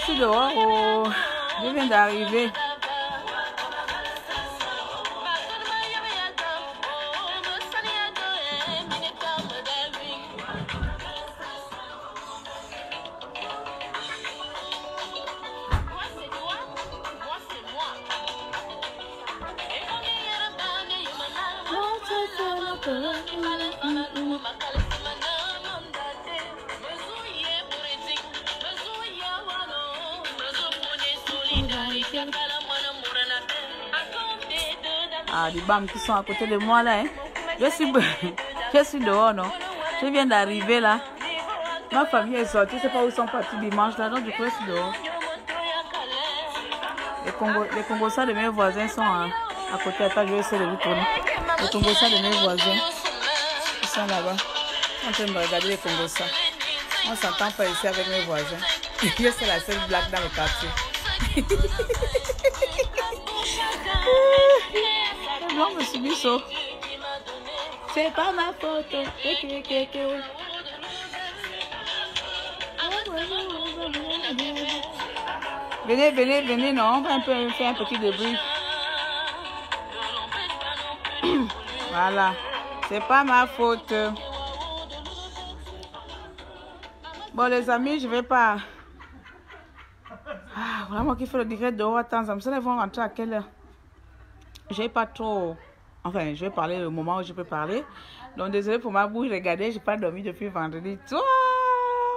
suis dehors. Oh, je viens d'arriver. Ah, des bams qui sont à côté de moi là. Hein. Je suis dehors, non? Je viens d'arriver là. Ma famille est sortie, je ne sais pas où ils sont partis dimanche là, donc du coup je suis dehors. Les Congolais de mes voisins sont à côté. Attends, je vais essayer de vous tourner. Les Congolais de mes voisins, ils sont là-bas. On est en train de regarder les Congolais. On ne s'entend pas ici avec mes voisins. Je suis la seule blague dans le quartier. Non, je me suis mis ça. C'est pas ma faute. Venez, non, on va faire un petit débrief. Voilà, c'est pas ma faute. Bon, les amis, je vais pas. Ah, vraiment qu'il faut le direct dehors. Attends, ça me semble qu'ils vont rentrer à quelle heure? J'ai pas trop. Enfin, je vais parler au moment où je peux parler. Donc, désolé pour ma bouche. Regardez, j'ai pas dormi depuis vendredi. Toi,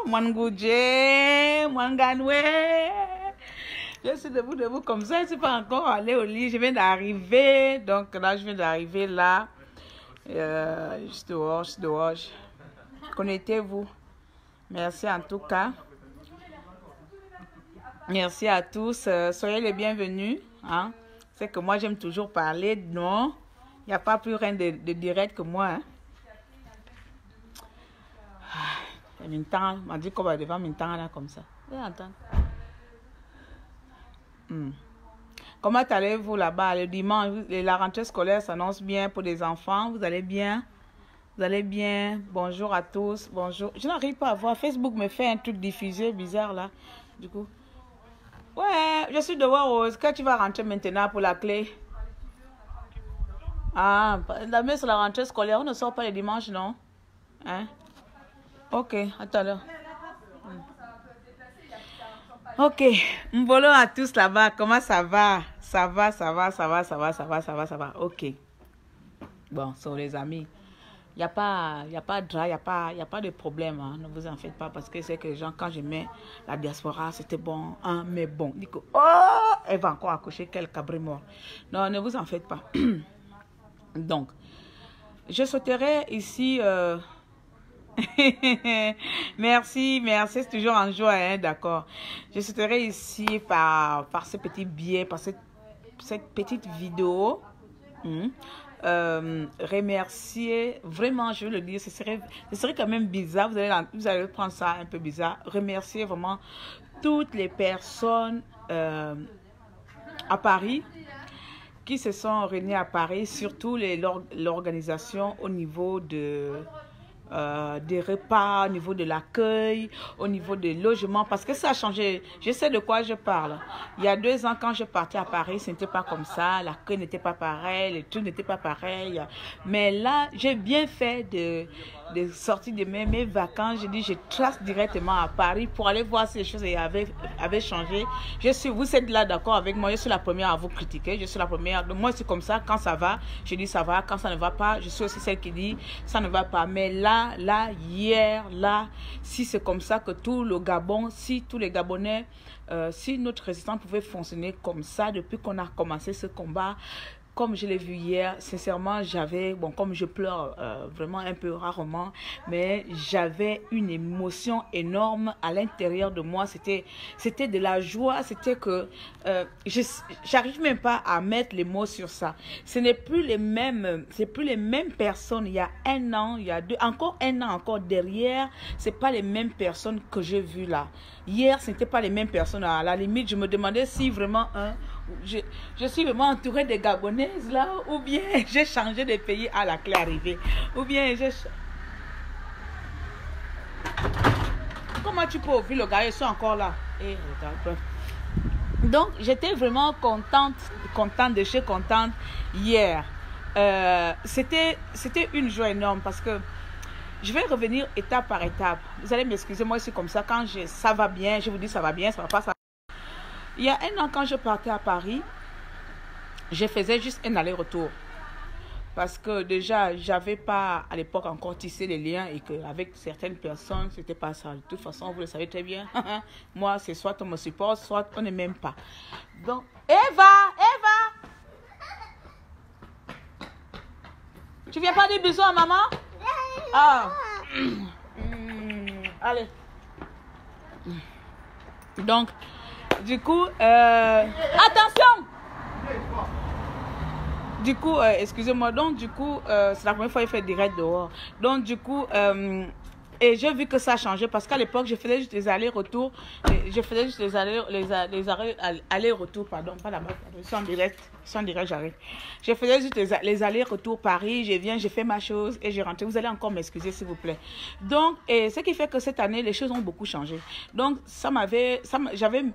Mwangoudje, Mwanganwe. Je suis debout comme ça. Je ne suis pas encore allée au lit. Je viens d'arriver. Donc, là, je viens d'arriver là. Je suis dehors. Connectez-vous. Merci en tout cas. Merci à tous. Soyez les bienvenus. Hein. C'est que moi, j'aime toujours parler. Non, il n'y a pas plus rien de direct que moi. Hein. On m'a dit qu'on va devant Mintan là comme ça. Vous entendez? Comment allez-vous là-bas? Le dimanche, la rentrée scolaire s'annonce bien pour les enfants. Vous allez bien? Vous allez bien? Bonjour à tous. Bonjour. Je n'arrive pas à voir. Facebook me fait un truc diffusé bizarre là. Du coup. Ouais, je suis dehors, Rose. Quand tu vas rentrer maintenant pour la clé? Ah, la messe sur la rentrée scolaire, on ne sort pas les dimanches, non? Hein? Ok, attends là. Ok, mbolo à tous là-bas. Comment ça va? Ça va. Ok. Bon, sur les amis. Il n'y a pas de drap, il n'y a pas de problème. Hein. Ne vous en faites pas parce que c'est que les gens, quand je mets la diaspora, c'était bon, hein, mais bon. Oh, elle va encore accoucher quel cabri mort. Non, ne vous en faites pas. Donc, je souhaiterais ici... merci, c'est toujours en joie, hein, d'accord. Je souhaiterais ici, par ce petit biais, par cette petite vidéo... remercier, vraiment je veux le dire, ce serait quand même bizarre, vous allez prendre ça un peu bizarre, remercier vraiment toutes les personnes à Paris qui se sont réunies à Paris, surtout l'organisation au niveau des repas, au niveau de l'accueil, au niveau des logements, parce que ça a changé. Je sais de quoi je parle. Il y a 2 ans, quand je partais à Paris, ce n'était pas comme ça. L'accueil n'était pas pareil, les trucs n'étaient pas pareils. Mais là, j'ai bien fait de sortir de mes vacances. J'ai dit, je trace directement à Paris pour aller voir si les choses avaient changé. Vous êtes là d'accord avec moi. Je suis la première à vous critiquer. Je suis la première. Moi, c'est comme ça. Quand ça va, je dis ça va. Quand ça ne va pas, je suis aussi celle qui dit ça ne va pas. Mais hier, si c'est comme ça que tout le Gabon, si tous les Gabonais, si notre résistance pouvait fonctionner comme ça depuis qu'on a commencé ce combat, comme je l'ai vu hier, sincèrement, comme je pleure vraiment un peu rarement, mais j'avais une émotion énorme à l'intérieur de moi. C'était de la joie, c'était que j'arrive même pas à mettre les mots sur ça. Ce n'est plus les mêmes personnes. Il y a 1 an, il y a 2, encore 1 an encore derrière, c'est pas les mêmes personnes que j'ai vues là. Hier, ce n'était pas les mêmes personnes. À la limite, je me demandais si vraiment je suis vraiment entourée de Gabonaises là, ou bien j'ai changé de pays à la clé arrivée, ou bien comment tu peux ouvrir le gars, ils sont encore là. Et regarde. Donc, j'étais vraiment contente de chez contente hier. C'était une joie énorme parce que je vais revenir étape par étape. Vous allez m'excuser, moi c'est comme ça. Quand ça va bien, je vous dis ça va bien, ça va pas, ça. Il y a un an, quand je partais à Paris, je faisais juste un aller-retour. Parce que déjà, j'avais pas à l'époque encore tissé les liens et qu'avec certaines personnes, c'était pas ça. De toute façon, vous le savez très bien. Moi, c'est soit on me supporte, soit on ne m'aime pas. Donc, Eva! Tu viens pas dire bisous à maman? Ah! Allez. Donc, du coup, attention! Du coup, excusez-moi, donc du coup, c'est la première fois que je fais direct dehors. Donc du coup, et j'ai vu que ça a changé parce qu'à l'époque, je faisais juste des allers-retours. Je faisais juste les allers-retours, pardon, pas là-bas, sans direct, j'arrive. Je faisais juste les allers-retours Paris, je viens, je fais ma chose et je rentre. Vous allez encore m'excuser, s'il vous plaît. Donc, et ce qui fait que cette année, les choses ont beaucoup changé. Donc, j'avais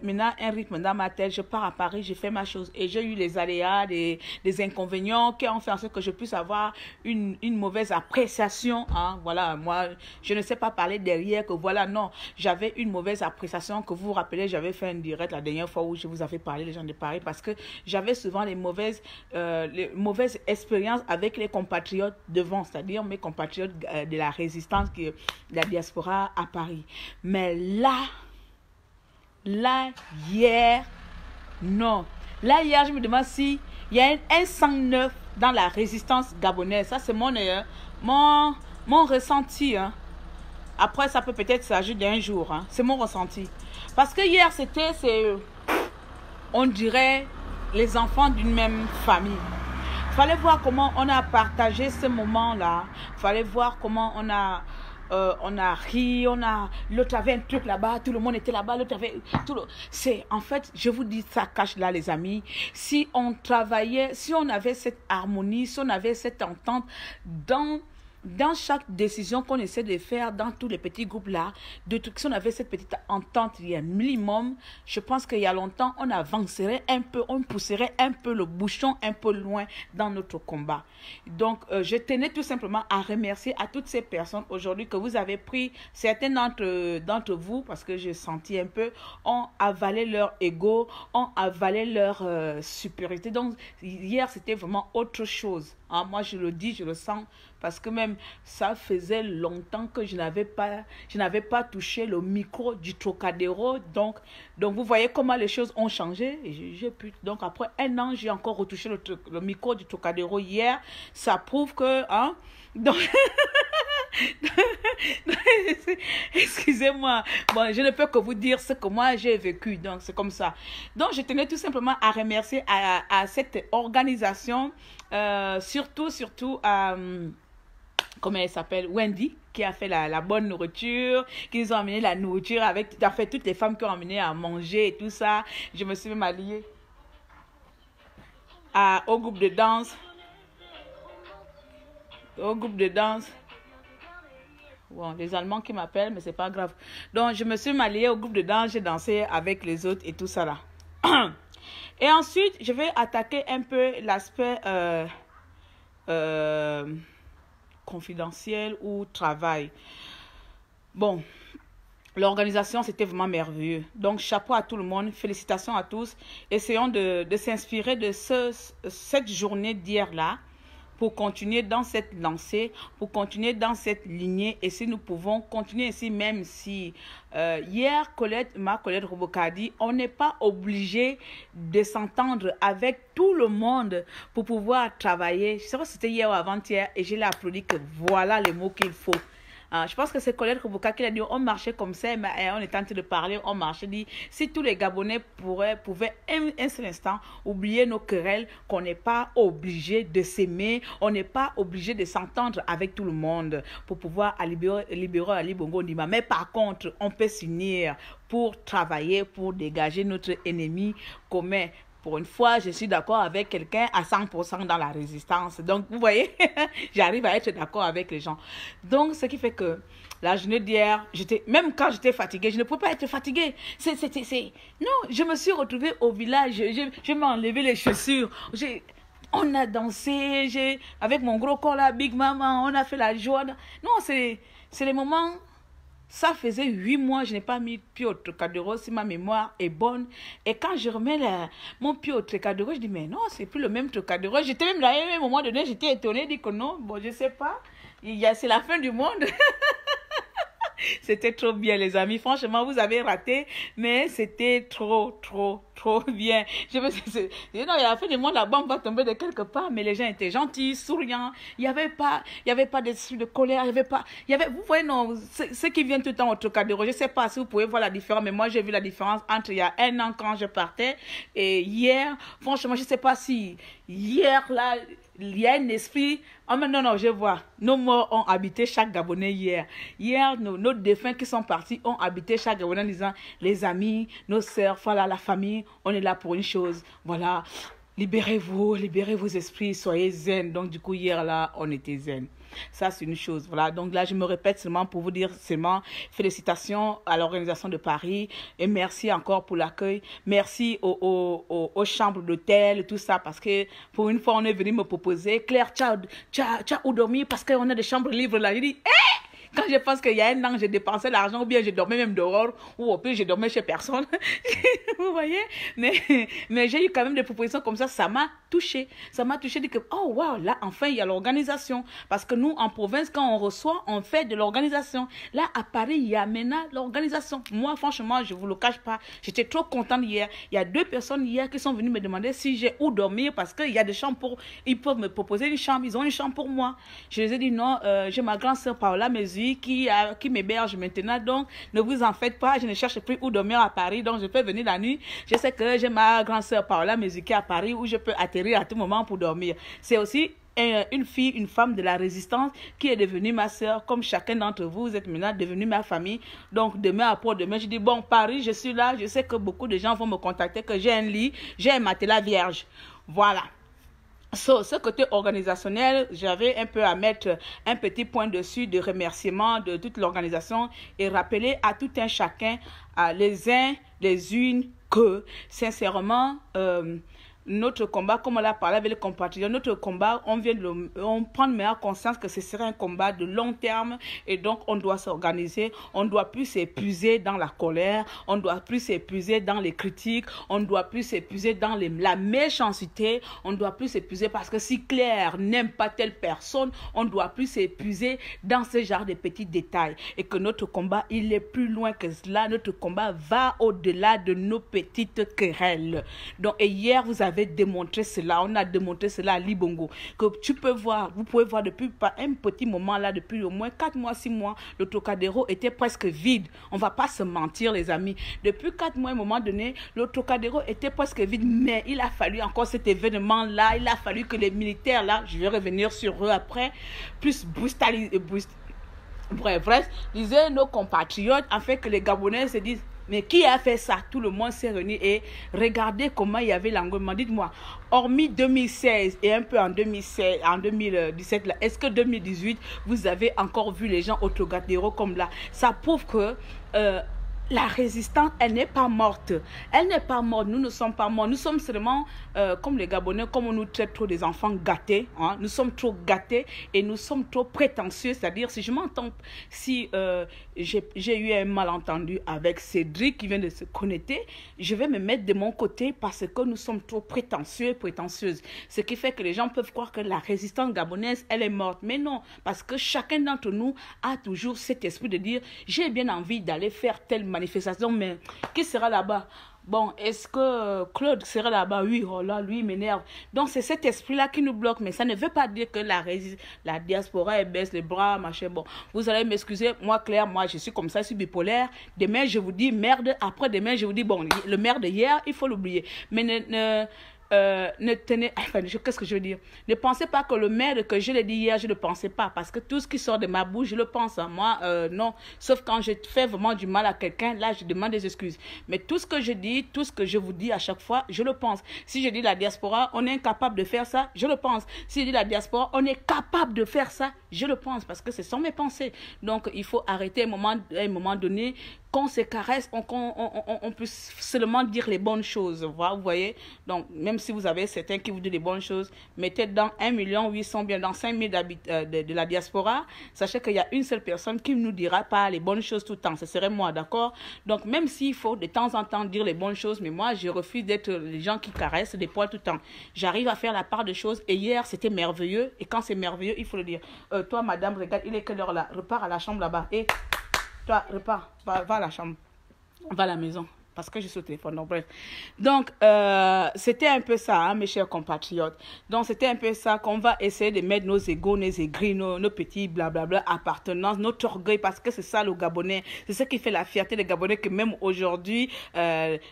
maintenant un rythme dans ma tête. Je pars à Paris, je fais ma chose et j'ai eu les aléas, des inconvénients qui ont fait en sorte que je puisse avoir une mauvaise appréciation. Hein. Voilà, moi, je ne sais pas parler derrière que voilà, non, j'avais une mauvaise appréciation que vous vous rappelez, j'avais fait un direct la dernière fois où je vous avais parlé les gens de Paris parce que j'avais souvent les mauvaises expériences avec les compatriotes devant, c'est-à-dire mes compatriotes de la résistance, de la diaspora à Paris. Mais là, hier, non. Là, hier, je me demande si il y a un sang neuf dans la résistance gabonaise. Ça, c'est mon ressenti. Hein. Après, ça peut peut-être s'agir d'un jour. Hein. C'est mon ressenti. Parce que hier, on dirait, les enfants d'une même famille. Il fallait voir comment on a partagé ce moment-là. Il fallait voir comment on a ri, l'autre avait un truc là-bas, tout le monde était là-bas, l'autre avait en fait, je vous dis, ça cache là, les amis. Si on travaillait, si on avait cette harmonie, si on avait cette entente dans chaque décision qu'on essaie de faire dans tous les petits groupes là, si on avait cette petite entente, il y a un minimum, je pense qu'il y a longtemps, on avancerait un peu, on pousserait un peu le bouchon un peu loin dans notre combat. Donc, je tenais tout simplement à remercier à toutes ces personnes aujourd'hui que vous avez pris, certains d'entre vous, parce que j'ai senti un peu, ont avalé leur ego, ont avalé leur supériorité. Donc, hier, c'était vraiment autre chose. Hein. Moi, je le dis, je le sens, parce que même ça faisait longtemps que je n'avais pas touché le micro du Trocadéro. Donc vous voyez comment les choses ont changé. Et donc après un an, j'ai encore retouché le micro du Trocadéro hier. Ça prouve que... Hein, donc, excusez-moi, bon, je ne peux que vous dire ce que moi j'ai vécu, donc c'est comme ça. Donc je tenais tout simplement à remercier à cette organisation, surtout à... comment elle s'appelle, Wendy, qui a fait la bonne nourriture, qui nous ont amené la nourriture avec, en fait, toutes les femmes qui ont amené à manger et tout ça. Je me suis même alliée au groupe de danse. Bon, les Allemands qui m'appellent, mais c'est pas grave. Donc, je me suis alliée au groupe de danse, j'ai dansé avec les autres et tout ça là. Et ensuite, je vais attaquer un peu l'aspect... confidentiel ou travail. Bon, l'organisation, c'était vraiment merveilleux. Donc, chapeau à tout le monde, félicitations à tous. Essayons de s'inspirer de cette journée d'hier-là pour continuer dans cette lancée, pour continuer dans cette lignée. Et si nous pouvons continuer ainsi, même si hier, ma collègue Roboka a dit, on n'est pas obligé de s'entendre avec tout le monde pour pouvoir travailler. Je sais pas si c'était hier ou avant-hier et je l'ai applaudi que voilà les mots qu'il faut. Je pense que c'est Colette Roboka qui a dit on marchait comme ça, on était en train de parler, on marchait, dit si tous les Gabonais pouvaient un seul instant oublier nos querelles, qu'on n'est pas obligé de s'aimer, on n'est pas obligé de s'entendre avec tout le monde pour pouvoir libérer Ali Bongo Ndima. Mais par contre, on peut s'unir pour travailler, pour dégager notre ennemi commun. Pour une fois, je suis d'accord avec quelqu'un à 100% dans la résistance. Donc, vous voyez, j'arrive à être d'accord avec les gens. Donc, ce qui fait que la journée d'hier, même quand j'étais fatiguée, je ne pouvais pas être fatiguée. Non, je me suis retrouvée au village, je m'ai enlevé les chaussures. On a dansé, avec mon gros corps là, Big Mama, on a fait la joie. Non, c'est les moments. Ça faisait 8 mois, je n'ai pas mis pied au Trocadéro, si ma mémoire est bonne. Et quand je remets mon pied au Trocadéro, je dis, mais non, c'est plus le même Trocadéro. J'étais même là, à un moment donné, j'étais étonnée, je dis que non, bon, je ne sais pas. C'est la fin du monde. C'était trop bien, les amis. Franchement, vous avez raté, mais c'était trop bien. Non, il y a la fin du monde, la bombe va tomber de quelque part, mais les gens étaient gentils, souriants. Il y avait pas d'esprit de colère, vous voyez, non, ceux qui viennent tout le temps au Trocadéro, je ne sais pas si vous pouvez voir la différence, mais moi, j'ai vu la différence entre il y a 1 an quand je partais et hier. Franchement, je ne sais pas si hier, là, il y a un esprit. Oh, mais non, je vois. Nos morts ont habité chaque Gabonais hier. Hier, nos défunts qui sont partis ont habité chaque Gabonais en disant, les amis, nos sœurs, voilà, la famille, on est là pour une chose. Voilà, libérez-vous, libérez vos esprits, soyez zen. Donc, du coup, hier, là, on était zen. Ça, c'est une chose. Voilà. Donc là, je me répète seulement pour vous dire seulement félicitations à l'organisation de Paris et merci encore pour l'accueil. Merci aux chambres d'hôtel, tout ça, parce que pour une fois, on est venu me proposer, Claire, tu as où dormir parce qu'on a des chambres libres là. J'ai dit, quand je pense qu'il y a 1 an, j'ai dépensé l'argent, ou bien je dormais même dehors, ou au pire, je dormais chez personne. Vous voyez? Mais j'ai eu quand même des propositions comme ça m'a touché. Ça m'a touché de que, oh wow, là, enfin, il y a l'organisation. Parce que nous, en province, quand on reçoit, on fait de l'organisation. Là, à Paris, il y a maintenant l'organisation. Moi, franchement, je ne vous le cache pas, j'étais trop contente hier. Il y a 2 personnes hier qui sont venues me demander si j'ai où dormir, parce qu'il y a des chambres ils peuvent me proposer une chambre, ils ont une chambre pour moi. Je les ai dit non, j'ai ma grande sœur Paola Mesure qui m'héberge maintenant, donc ne vous en faites pas, je ne cherche plus où dormir à Paris, donc je peux venir la nuit. Je sais que j'ai ma grande sœur Paola Mesure qui est à Paris où je peux atterrir à tout moment pour dormir. C'est aussi une femme de la résistance qui est devenue ma sœur, comme chacun d'entre vous, vous êtes maintenant devenu ma famille. Donc demain après-demain, je dis bon, Paris, je suis là, je sais que beaucoup de gens vont me contacter, que j'ai un lit, j'ai un matelas vierge. Voilà. Ce côté organisationnel, j'avais un peu à mettre un petit point dessus de remerciement de toute l'organisation et rappeler à tout un chacun, à les uns, les unes, que sincèrement, notre combat, comme on l'a parlé avec les compatriotes, notre combat, on prend meilleure conscience que ce serait un combat de long terme et donc on doit s'organiser, on ne doit plus s'épuiser dans la colère, on ne doit plus s'épuiser dans les critiques, on ne doit plus s'épuiser dans la méchanceté, on ne doit plus s'épuiser parce que si Claire n'aime pas telle personne, on ne doit plus s'épuiser dans ce genre de petits détails et que notre combat, il est plus loin que cela, notre combat va au-delà de nos petites querelles. Donc, et hier, vous avez démontré cela, on a démontré cela à Libongo, que vous pouvez voir depuis un petit moment là, depuis au moins 4 mois, 6 mois, le Trocadéro était presque vide. On ne va pas se mentir, les amis. Depuis 4 mois, à un moment donné, le Trocadéro était presque vide, mais il a fallu encore cet événement là, il a fallu que les militaires là, je vais revenir sur eux après, plus bref, disaient nos compatriotes, afin que les Gabonais se disent, mais qui a fait ça? Tout le monde s'est réuni et regardez comment il y avait l'engouement. Dites-moi, hormis 2016 et un peu en 2017, là, est-ce que 2018, vous avez encore vu les gens au Trocadéro comme là? Ça prouve que la résistance, elle n'est pas morte. Elle n'est pas morte. Nous ne sommes pas morts. Nous sommes seulement, comme les Gabonais, comme on nous traite trop des enfants gâtés. Hein? Nous sommes trop gâtés et nous sommes trop prétentieux. C'est-à-dire, si je m'entends, si j'ai eu un malentendu avec Cédric qui vient de se connecter, je vais me mettre de mon côté parce que nous sommes trop prétentieux et prétentieuses. Ce qui fait que les gens peuvent croire que la résistance gabonaise, elle est morte. Mais non, parce que chacun d'entre nous a toujours cet esprit de dire, j'ai bien envie d'aller faire telle manifestation, mais qui sera là-bas? Bon, est-ce que Claude sera là-bas? Oui, oh là, lui, il m'énerve. Donc, c'est cet esprit-là qui nous bloque. Mais ça ne veut pas dire que la diaspora, elle baisse les bras, machin. Bon, vous allez m'excuser. Moi, Claire, moi, je suis comme ça, je suis bipolaire. Demain, je vous dis merde. Après, demain, je vous dis, bon, le merde d'hier, il faut l'oublier. Mais ne tenez, enfin, qu'est-ce que je veux dire? Ne pensez pas que le maire que je l'ai dit hier, je ne pensais pas, parce que tout ce qui sort de ma bouche, je le pense. Hein. Moi, non. Sauf quand je fais vraiment du mal à quelqu'un, là, je demande des excuses. Mais tout ce que je dis, tout ce que je vous dis à chaque fois, je le pense. Si je dis la diaspora, on est incapable de faire ça, je le pense. Si je dis la diaspora, on est capable de faire ça, je le pense, parce que ce sont mes pensées. Donc, il faut arrêter à un moment donné, qu'on se caresse, on peut seulement dire les bonnes choses. Vous voyez? Donc, même si vous avez certains qui vous disent les bonnes choses, mettez dans 1 800 000, bien dans 5 000 de la diaspora, sachez qu'il y a une seule personne qui ne nous dira pas les bonnes choses tout le temps. Ce serait moi, d'accord? Donc, même s'il faut de temps en temps dire les bonnes choses, mais moi, je refuse d'être les gens qui caressent des poils tout le temps. J'arrive à faire la part des choses. Et hier, c'était merveilleux. Et quand c'est merveilleux, il faut le dire. Toi, madame, regarde, il est quelle heure là? Repars à la chambre là-bas. Et toi, repars, va à la chambre, va à la maison. Parce que je suis au téléphone, donc bref. Donc, c'était un peu ça, hein, mes chers compatriotes. Donc, c'était un peu ça qu'on va essayer de mettre nos égos, nos aigris, nos petits blablabla appartenances, notre orgueil, parce que c'est ça le Gabonais. C'est ce qui fait la fierté des Gabonais, que même aujourd'hui,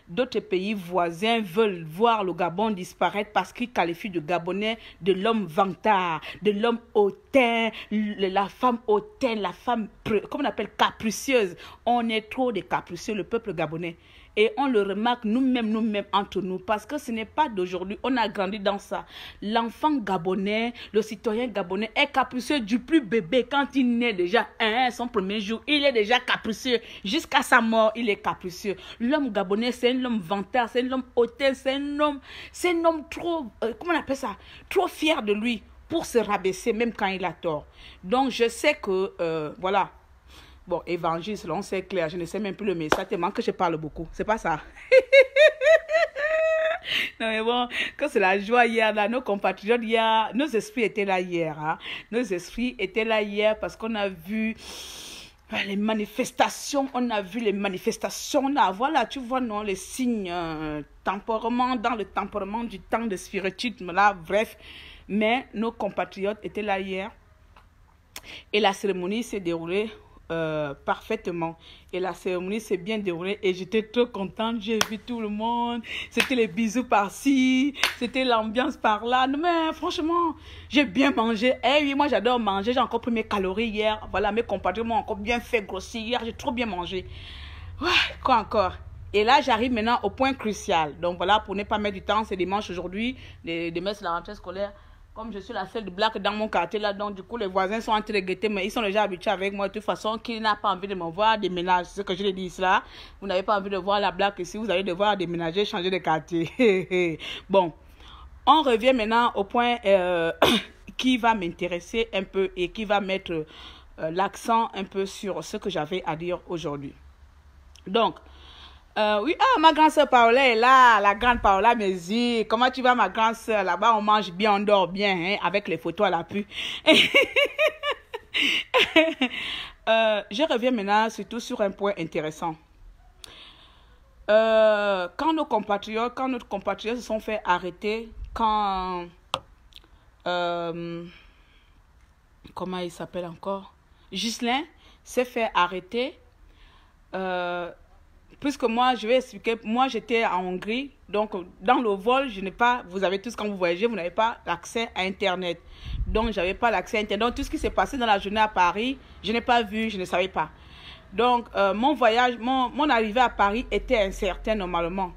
d'autres pays voisins veulent voir le Gabon disparaître parce qu'ils qualifient de Gabonais de l'homme vantard, de l'homme hautain, la femme hautaine, la femme, comment on appelle, capricieuse. On est trop de capricieux, le peuple gabonais. Et on le remarque nous-mêmes entre nous, parce que ce n'est pas d'aujourd'hui, on a grandi dans ça. L'enfant gabonais, le citoyen gabonais est capricieux du plus bébé. Quand il naît déjà, son premier jour, il est déjà capricieux. Jusqu'à sa mort, il est capricieux. L'homme gabonais, c'est un homme vantard, c'est un homme hautain, c'est un homme trop, comment on appelle ça, trop fier de lui pour se rabaisser, même quand il a tort. Donc, je sais que, voilà. Bon, évangile, selon c'est clair, je ne sais même plus le message, tellement que je parle beaucoup. C'est pas ça. Non, mais bon, quand c'est la joie hier, là, nos compatriotes hier, nos esprits étaient là hier. Hein. Nos esprits étaient là hier parce qu'on a vu les manifestations, voilà, tu vois, non, les signes temporairement, dans le temporament du temps de spiritisme, là, bref. Mais nos compatriotes étaient là hier et la cérémonie s'est déroulée parfaitement. Et la cérémonie s'est bien déroulée et j'étais trop contente. J'ai vu tout le monde. C'était les bisous par-ci. C'était l'ambiance par-là. Mais franchement, j'ai bien mangé. Eh oui, moi j'adore manger. J'ai encore pris mes calories hier. Voilà, mes compatriotes m'ont encore bien fait grossir hier. J'ai trop bien mangé. Ouais, quoi encore? Et là, j'arrive maintenant au point crucial. Donc voilà, pour ne pas mettre du temps, c'est dimanche aujourd'hui. Demain, c'est la rentrée scolaire. Comme je suis la seule de black dans mon quartier là, donc du coup les voisins sont en train de guetter, mais ils sont déjà habitués avec moi de toute façon. Qui n'a pas envie de me voir déménager, c'est ce que je l'ai dit là. Vous n'avez pas envie de voir la black ici, vous allez devoir déménager, changer de quartier. Bon, on revient maintenant au point qui va m'intéresser un peu et qui va mettre l'accent un peu sur ce que j'avais à dire aujourd'hui. Donc, oui, ma grande soeur Paola est là, la grande Paola Mézi. Comment tu vas, ma grande soeur? Là-bas, on mange bien, on dort bien, hein, avec les photos à l'appui. Je reviens maintenant surtout sur un point intéressant. Quand notre compatriote se sont fait arrêter, comment il s'appelle encore? Ghislain s'est fait arrêter. Puisque moi, je vais expliquer, moi j'étais en Hongrie, donc dans le vol, je n'ai pas, vous avez tous, quand vous voyagez, vous n'avez pas l'accès à Internet. Donc, je n'avais pas l'accès à Internet. Donc, tout ce qui s'est passé dans la journée à Paris, je n'ai pas vu, je ne savais pas. Donc, mon voyage, mon arrivée à Paris était incertain normalement.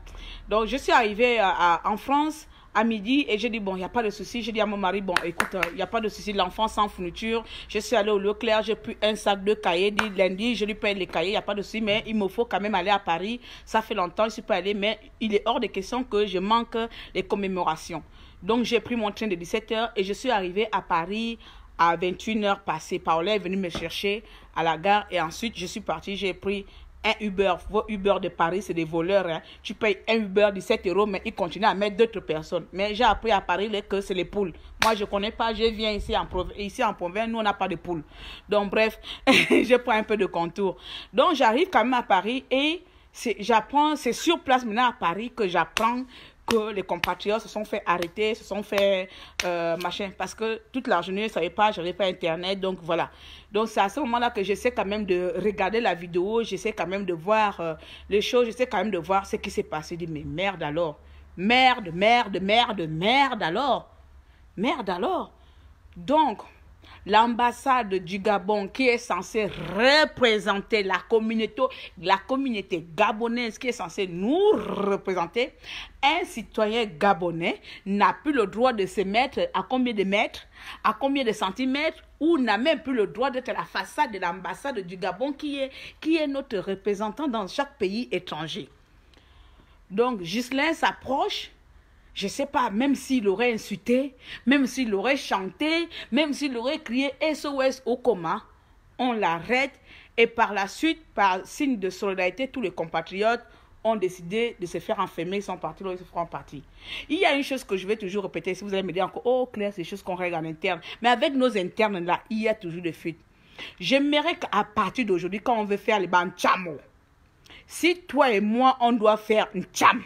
Donc, je suis arrivée en France à midi et j'ai dit, bon, il n'y a pas de souci. J'ai dit à mon mari, bon, écoute, il n'y a pas de souci, l'enfant sans fourniture. Je suis allée au Leclerc, j'ai pris un sac de cahiers. Dit lundi, je lui paye les cahiers, il n'y a pas de souci, mais il me faut quand même aller à Paris. Ça fait longtemps, je ne suis pas allée, mais il est hors de question que je manque les commémorations. Donc, j'ai pris mon train de 17h et je suis arrivée à Paris à 21h passées. Paola est venue me chercher à la gare et ensuite, je suis partie, j'ai pris un Uber. Vos Uber de Paris, c'est des voleurs. Hein. Tu payes un Uber 17 €, mais ils continuent à mettre d'autres personnes. Mais j'ai appris à Paris que c'est les poules. Moi, je ne connais pas. Je viens ici en province. Nous, on n'a pas de poules. Donc, bref, je prends un peu de contour. Donc, j'arrive quand même à Paris et c'est sur place maintenant à Paris que j'apprends que les compatriotes se sont fait arrêter, se sont fait machin, parce que toute la journée, je ne savais pas, je n'avais pas Internet, donc voilà. Donc c'est à ce moment-là que j'essaie quand même de regarder la vidéo, j'essaie quand même de voir les choses, j'essaie quand même de voir ce qui s'est passé. Je dis, mais merde alors, Merde, merde, merde, merde alors. Merde alors. Donc, l'ambassade du Gabon qui est censée représenter la communauté gabonaise qui est censée nous représenter, un citoyen gabonais n'a plus le droit de se mettre à combien de mètres, à combien de centimètres, ou n'a même plus le droit d'être à la façade de l'ambassade du Gabon qui est notre représentant dans chaque pays étranger. Donc, Ghislain s'approche. Je ne sais pas, même s'il aurait insulté, même s'il aurait chanté, même s'il aurait crié SOS au coma, on l'arrête et par la suite, par signe de solidarité, tous les compatriotes ont décidé de se faire enfermer, ils sont partis, ils se feront partir. Il y a une chose que je vais toujours répéter, si vous allez me dire encore, oh Claire, c'est des choses qu'on règle en interne. Mais avec nos internes là, il y a toujours des fuites. J'aimerais qu'à partir d'aujourd'hui, quand on veut faire les bancs tchamo, si toi et moi, on doit faire un tcham,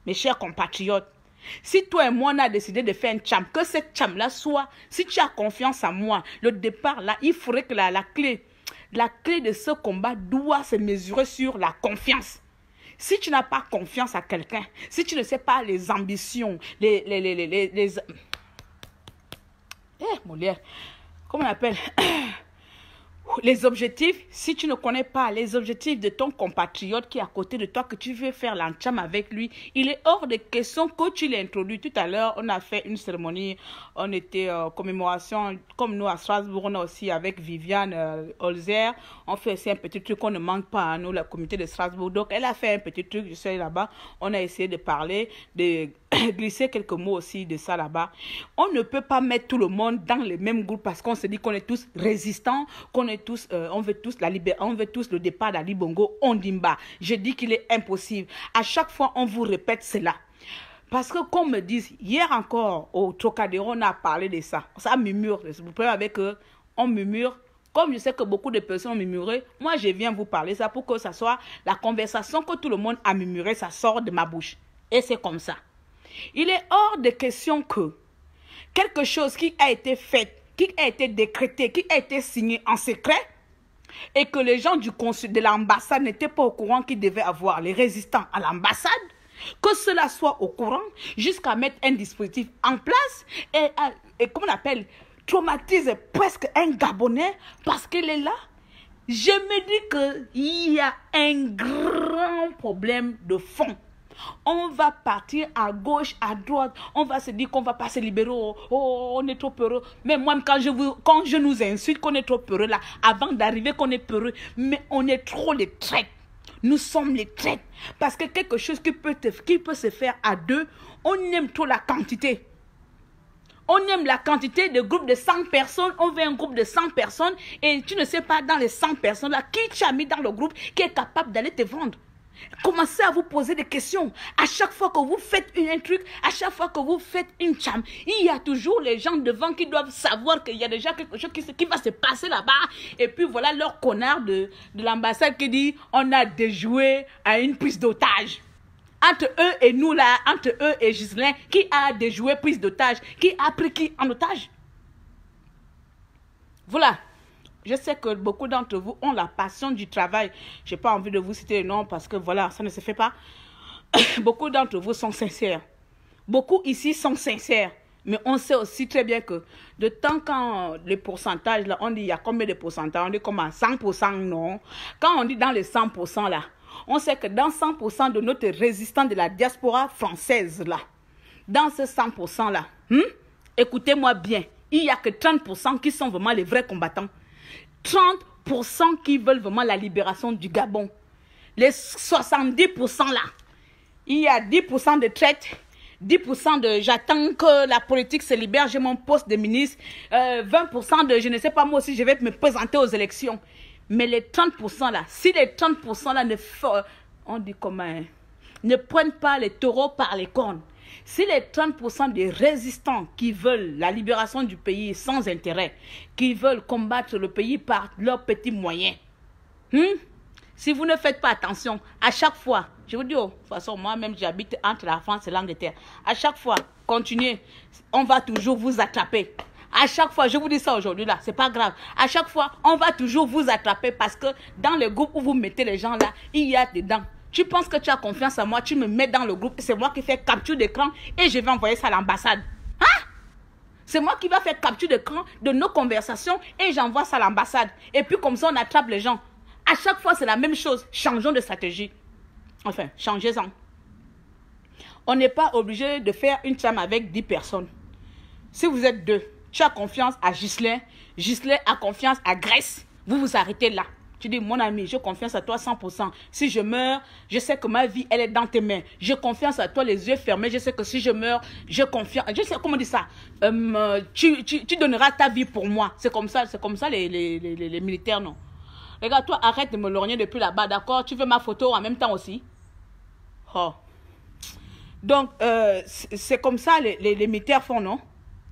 mes chers compatriotes, si toi et moi on a décidé de faire un tcham, que cette tcham-là soit, si tu as confiance en moi, le départ là, il faudrait que la clé de ce combat doit se mesurer sur la confiance. Si tu n'as pas confiance à quelqu'un, si tu ne sais pas les ambitions, Molière, comment on appelle les objectifs, si tu ne connais pas les objectifs de ton compatriote qui est à côté de toi, que tu veux faire l'entame avec lui, il est hors de question que tu l'introduis. Tout à l'heure, on a fait une cérémonie, on était commémoration, comme nous à Strasbourg, on a aussi avec Viviane Holzer, on fait aussi un petit truc qu'on ne manque pas à nous, la communauté de Strasbourg. Donc, elle a fait un petit truc, je suis là-bas, on a essayé de parler, de glisser quelques mots aussi de ça là-bas. On ne peut pas mettre tout le monde dans les mêmes groupes parce qu'on se dit qu'on est tous résistants, qu'on est tous, on veut tous le départ d'Ali Bongo Ondimba. Je dis qu'il est impossible. À chaque fois, on vous répète cela. Parce que, qu'on me dise, hier encore, au Trocadéro, on a parlé de ça. Ça murmure. Vous pouvez avec eux, on murmure. Comme je sais que beaucoup de personnes ont murmuré, moi, je viens vous parler ça pour que ça soit la conversation que tout le monde a murmuré, ça sort de ma bouche. Et c'est comme ça. Il est hors de question que quelque chose qui a été fait, qui a été décrété, qui a été signé en secret et que les gens du consul de l'ambassade n'étaient pas au courant qu'ils devaient avoir les résistants à l'ambassade, que cela soit au courant jusqu'à mettre un dispositif en place et comment on appelle, traumatise presque un Gabonais parce qu'il est là. Je me dis qu'il y a un grand problème de fond. On va partir à gauche, à droite. On va se dire qu'on va pas se libérer. Oh, on est trop peureux. Mais moi, quand je nous insulte qu'on est trop peureux là, avant d'arriver qu'on est peureux, mais on est trop les traîtres. Nous sommes les traîtres. Parce que quelque chose qui peut se faire à deux, on aime trop la quantité. On aime la quantité de groupes de 100 personnes. On veut un groupe de 100 personnes. Et tu ne sais pas dans les 100 personnes là, qui tu as mis dans le groupe qui est capable d'aller te vendre. Commencez à vous poser des questions. À chaque fois que vous faites un truc, à chaque fois que vous faites une cham, il y a toujours les gens devant qui doivent savoir qu'il y a déjà quelque chose qui va se passer là-bas. Et puis voilà leur connard de l'ambassade qui dit on a déjoué à une prise d'otage. Entre eux et nous là, entre eux et Ghislain, qui a déjoué prise d'otage? Qui a pris qui en otage? Voilà. Je sais que beaucoup d'entre vous ont la passion du travail. Je n'ai pas envie de vous citer les noms parce que voilà, ça ne se fait pas. Beaucoup d'entre vous sont sincères. Beaucoup ici sont sincères. Mais on sait aussi très bien que de temps quand les pourcentages, là, on dit il y a combien de pourcentages? On dit comme à 100% non. Quand on dit dans les 100% là, on sait que dans 100% de notre résistants de la diaspora française là, dans ce 100% là, écoutez-moi bien, il n'y a que 30% qui sont vraiment les vrais combattants. 30% qui veulent vraiment la libération du Gabon. Les 70% là, il y a 10% de traite, 10% de j'attends que la politique se libère, j'ai mon poste de ministre, 20% de je ne sais pas moi aussi je vais me présenter aux élections. Mais les 30% là, si les 30% là on dit comment, ne prennent pas les taureaux par les cornes, si les 30% des résistants qui veulent la libération du pays sans intérêt, qui veulent combattre le pays par leurs petits moyens, si vous ne faites pas attention, à chaque fois, je vous dis, de toute façon, moi-même, j'habite entre la France et l'Angleterre. À chaque fois, continuez, on va toujours vous attraper. À chaque fois, je vous dis ça aujourd'hui là, c'est pas grave. À chaque fois, on va toujours vous attraper parce que dans le groupe où vous mettez les gens là, il y a dedans Tu penses que tu as confiance en moi, tu me mets dans le groupe, c'est moi qui fais capture d'écran et je vais envoyer ça à l'ambassade. Hein? C'est moi qui vais faire capture d'écran de nos conversations et j'envoie ça à l'ambassade. Et puis comme ça, on attrape les gens. À chaque fois, c'est la même chose. Changeons de stratégie. Enfin, changez-en. On n'est pas obligé de faire une cham avec 10 personnes. Si vous êtes 2, tu as confiance à Ghislain, Ghislain a confiance à Grace, vous vous arrêtez là. Tu dis, mon ami, j'ai confiance à toi 100%. Si je meurs, je sais que ma vie, elle est dans tes mains. J'ai confiance à toi, les yeux fermés. Je sais que si je meurs, j'ai confiance. Je sais comment on dit ça. Tu donneras ta vie pour moi. C'est comme ça les militaires, non. Regarde, toi, arrête de me lorgner depuis là-bas, d'accord? Tu veux ma photo en même temps aussi? Oh. Donc, c'est comme ça les militaires font, non?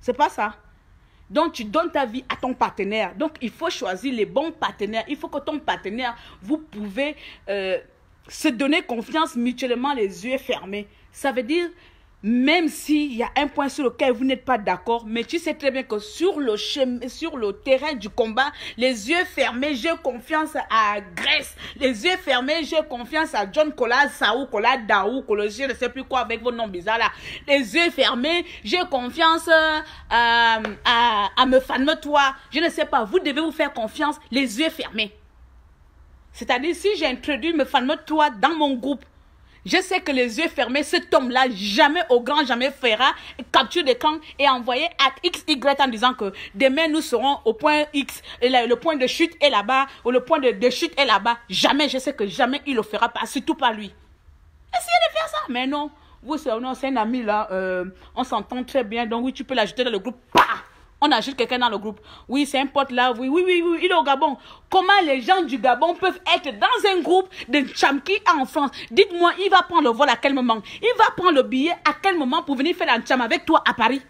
C'est pas ça. Donc, tu donnes ta vie à ton partenaire. Donc, il faut choisir les bons partenaires. Il faut que ton partenaire, vous pouvez se donner confiance mutuellement les yeux fermés. Ça veut dire, même s'il y a un point sur lequel vous n'êtes pas d'accord, mais tu sais très bien que sur le terrain du combat, les yeux fermés, j'ai confiance à Grace. Les yeux fermés, j'ai confiance à John Kola, Saou, Kola, Daou, Kola, je ne sais plus quoi avec vos noms bizarres là. Les yeux fermés, j'ai confiance à me fameux toi. Je ne sais pas, vous devez vous faire confiance les yeux fermés. C'est-à-dire, si j'ai introduit me fameux toi dans mon groupe, je sais que les yeux fermés, cet homme-là, jamais au grand jamais fera capture d'écran et envoyer à XY en disant que demain nous serons au point X, et le point de chute est là-bas, ou le point de chute est là-bas. Jamais, je sais que jamais il le fera pas, surtout pas lui. Essayez de faire ça, mais non. Vous, c'est un ami là, on s'entend très bien, donc oui, tu peux l'ajouter dans le groupe. Bah! On ajoute quelqu'un dans le groupe. Oui, c'est un pote là. Oui, il est au Gabon. Comment les gens du Gabon peuvent être dans un groupe de Tcham qui est en France? Dites-moi, il va prendre le vol à quel moment? Il va prendre le billet à quel moment pour venir faire la Tcham avec toi à Paris?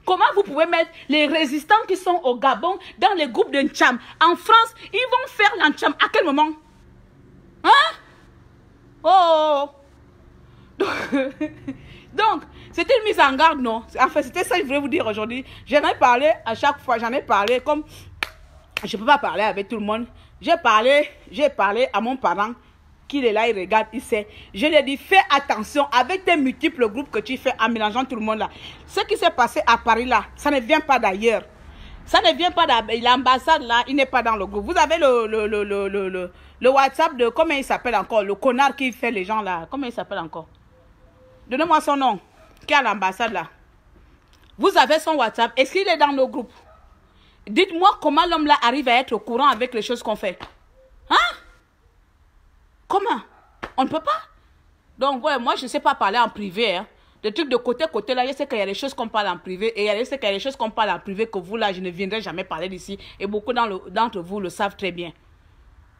Comment vous pouvez mettre les résistants qui sont au Gabon dans les groupes de Tcham? En France, ils vont faire la Tcham à quel moment? Hein? Oh! Donc, c'était une mise en garde, non? Enfin, c'était ça que je voulais vous dire aujourd'hui. J'en ai parlé à chaque fois, j'en ai parlé comme... Je ne peux pas parler avec tout le monde. J'ai parlé à mon parent, qui est là, il regarde, il sait. Je lui ai dit, fais attention avec tes multiples groupes que tu fais en mélangeant tout le monde là. Ce qui s'est passé à Paris là, ça ne vient pas d'ailleurs. Ça ne vient pas d'ailleurs. L'ambassade là, il n'est pas dans le groupe. Vous avez le WhatsApp de... Comment il s'appelle encore? Le connard qui fait les gens là. Comment il s'appelle encore? Donnez-moi son nom. Qui est à l'ambassade là. Vous avez son WhatsApp. Est-ce qu'il est dans nos groupes? Dites-moi comment l'homme là arrive à être au courant avec les choses qu'on fait. Hein? Comment? On ne peut pas. Donc, ouais, moi, je ne sais pas parler en privé. Hein. Des trucs de côté là, je sais qu'il y a des choses qu'on parle en privé. Et je sais qu'il y a des choses qu'on parle en privé que vous là, je ne viendrai jamais parler d'ici. Et beaucoup d'entre vous le savent très bien.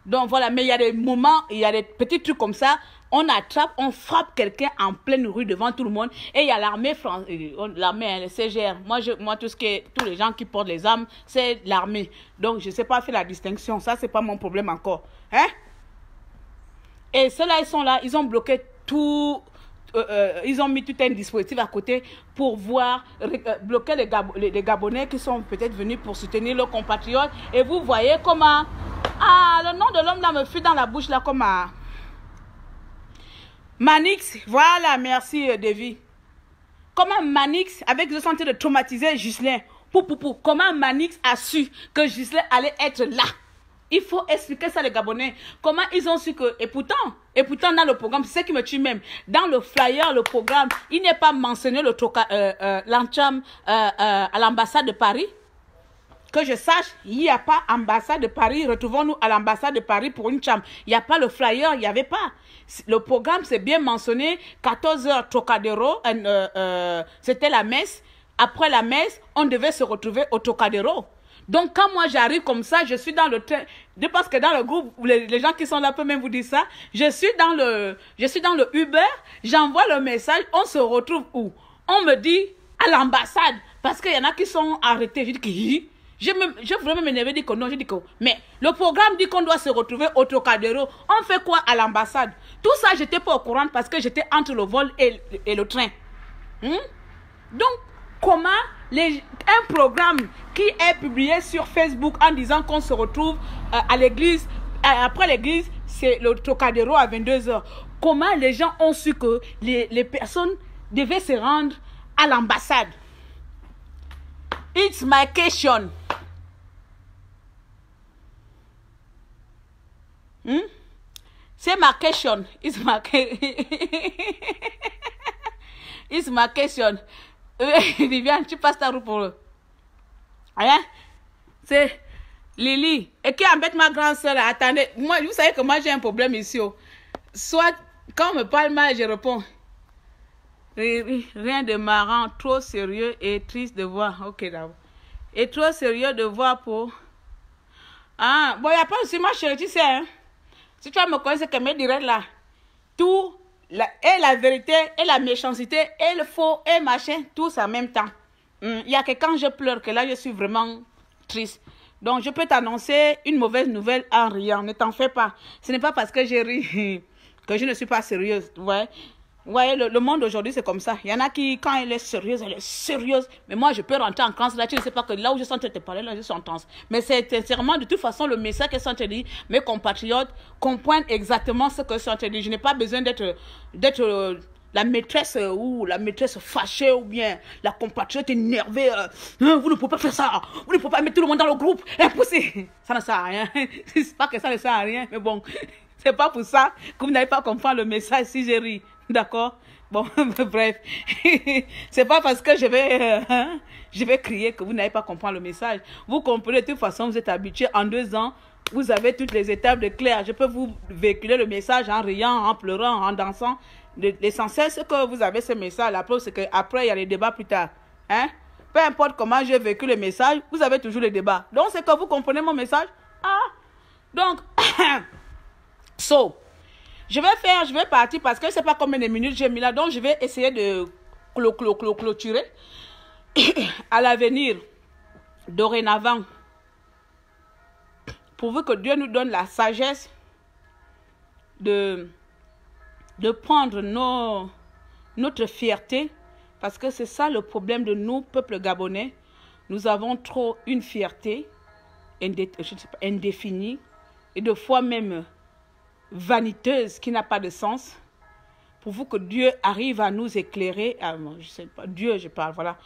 Donc voilà, mais il y a des moments, il y a des petits trucs comme ça, on attrape, on frappe quelqu'un en pleine rue devant tout le monde, et il y a l'armée française, l'armée, le CGR, moi tous les gens qui portent les armes, c'est l'armée, donc je ne sais pas faire la distinction, ça c'est pas mon problème encore, hein? Et ceux-là, ils sont là, ils ont bloqué tout, ils ont mis tout un dispositif à côté pour voir, bloquer les Gabonais qui sont peut-être venus pour soutenir leurs compatriotes, et vous voyez comment... Ah, le nom de l'homme là me fuit dans la bouche là comme à... Manix, voilà, merci Davy. Comment Manix, avec le sentiment de traumatiser Ghislain, comment Manix a su que Ghislain allait être là? Il faut expliquer ça les Gabonais. Comment ils ont su que... Et pourtant dans le programme, c'est ce qui me tue même. Dans le flyer, le programme, il n'est pas mentionné l'Antcham à l'ambassade de Paris. Que je sache, il n'y a pas ambassade de Paris. Retrouvons-nous à l'ambassade de Paris pour une chambre. Il n'y a pas le flyer, il n'y avait pas. Le programme, c'est bien mentionné. 14h, Trocadéro. C'était la messe. Après la messe, on devait se retrouver au Trocadéro. Donc, quand moi j'arrive comme ça, je suis dans le train. Parce que dans le groupe, les gens qui sont là peuvent même vous dire ça. Je suis dans le Uber. J'envoie le message. On se retrouve où? On me dit à l'ambassade. Parce qu'il y en a qui sont arrêtés. Je dis que... Je voulais m'énerver, dire que non, je dis que... Mais le programme dit qu'on doit se retrouver au Trocadéro. On fait quoi à l'ambassade? Tout ça, je n'étais pas au courant parce que j'étais entre le vol et le train. Donc, comment un programme qui est publié sur Facebook en disant qu'on se retrouve à l'église, après l'église, c'est le Trocadéro à 22h. Comment les gens ont su que les personnes devaient se rendre à l'ambassade? It's my question. C'est ma question. It's my question. Viviane, tu passes ta roue pour eux. Hein? C'est Lily. Et qui embête ma grande soeur là? Attendez, moi, vous savez que moi j'ai un problème ici. Oh. Soit, quand on me parle mal, je réponds. Rien de marrant, trop sérieux et triste de voir. Ok, d'abord. Et trop sérieux de voir pour... Ah, bon, il n'y a pas aussi ma chérie, tu sais, hein? Si tu vas me connaître, c'est que mes directs là, tout, et la vérité, et la méchanceté, et le faux, et machin, tous en même temps. Il y a que quand je pleure, que là, je suis vraiment triste. Donc, je peux t'annoncer une mauvaise nouvelle en riant. Ne t'en fais pas. Ce n'est pas parce que je ris que je ne suis pas sérieuse. Ouais. Vous voyez, le monde aujourd'hui, c'est comme ça. Il y en a qui, quand elle est sérieuse, elle est sérieuse. Mais moi, je peux rentrer en transe. Là, tu ne sais pas que là où je suis en train de te parler, là, je suis en transe. Mais c'est sincèrement, de toute façon, le message que je suis en train de dire, mes compatriotes comprennent exactement ce que je suis en train de dire. Je n'ai pas besoin d'être la maîtresse ou la maîtresse fâchée ou bien la compatriote énervée. Vous ne pouvez pas faire ça. Vous ne pouvez pas mettre tout le monde dans le groupe. Impossible. Ça ne sert à rien. C'est pas que ça ne sert à rien. Mais bon, c'est pas pour ça que vous n'avez pas compris le message si j'ai ri. D'accord? Bon, bref. C'est pas parce que je vais crier que vous n'avez pas compris le message. Vous comprenez, de toute façon, vous êtes habitués. En 2 ans, vous avez toutes les étapes de clair. Je peux vous véhiculer le message en riant, en pleurant, en dansant. L'essentiel, c'est que vous avez ce message. La preuve, c'est qu'après, il y a les débats plus tard. Hein? Peu importe comment je véhicule le message, vous avez toujours les débats. Donc, c'est que vous comprenez mon message? Ah! Donc, je vais partir parce que je ne sais pas combien de minutes j'ai mis là. Donc, je vais essayer de clôturer. À l'avenir, dorénavant, pourvu que Dieu nous donne la sagesse de prendre notre fierté. Parce que c'est ça le problème de nous, peuple gabonais. Nous avons trop une fierté indéfinie et de fois même vaniteuse qui n'a pas de sens, pour vous que Dieu arrive à nous éclairer, je sais pas, Dieu je parle, voilà,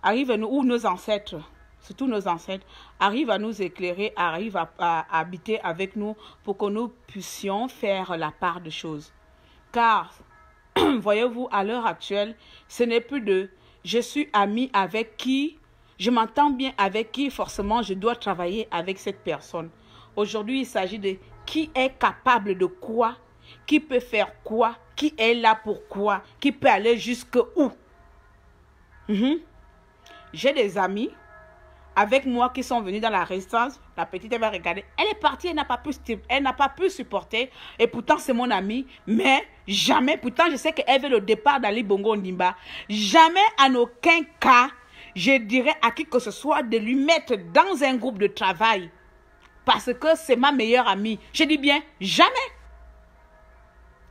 arrive à nous, ou nos ancêtres, surtout nos ancêtres, arrive à nous éclairer, arrive à habiter avec nous pour que nous puissions faire la part de choses. Car, voyez-vous, à l'heure actuelle, ce n'est plus de je suis ami avec qui, je m'entends bien avec qui, forcément je dois travailler avec cette personne. Aujourd'hui, il s'agit de qui est capable de quoi, qui peut faire quoi, qui est là pour quoi, qui peut aller jusqu'où. J'ai des amis avec moi qui sont venus dans la résistance. La petite, elle va regarder. Elle est partie, elle n'a pas pu supporter. Et pourtant, c'est mon amie. Mais jamais, pourtant, je sais qu'elle veut le départ d'Ali Bongo Ondimba. Jamais, en aucun cas, je dirais à qui que ce soit de lui mettre dans un groupe de travail. Parce que c'est ma meilleure amie. Je dis bien, jamais.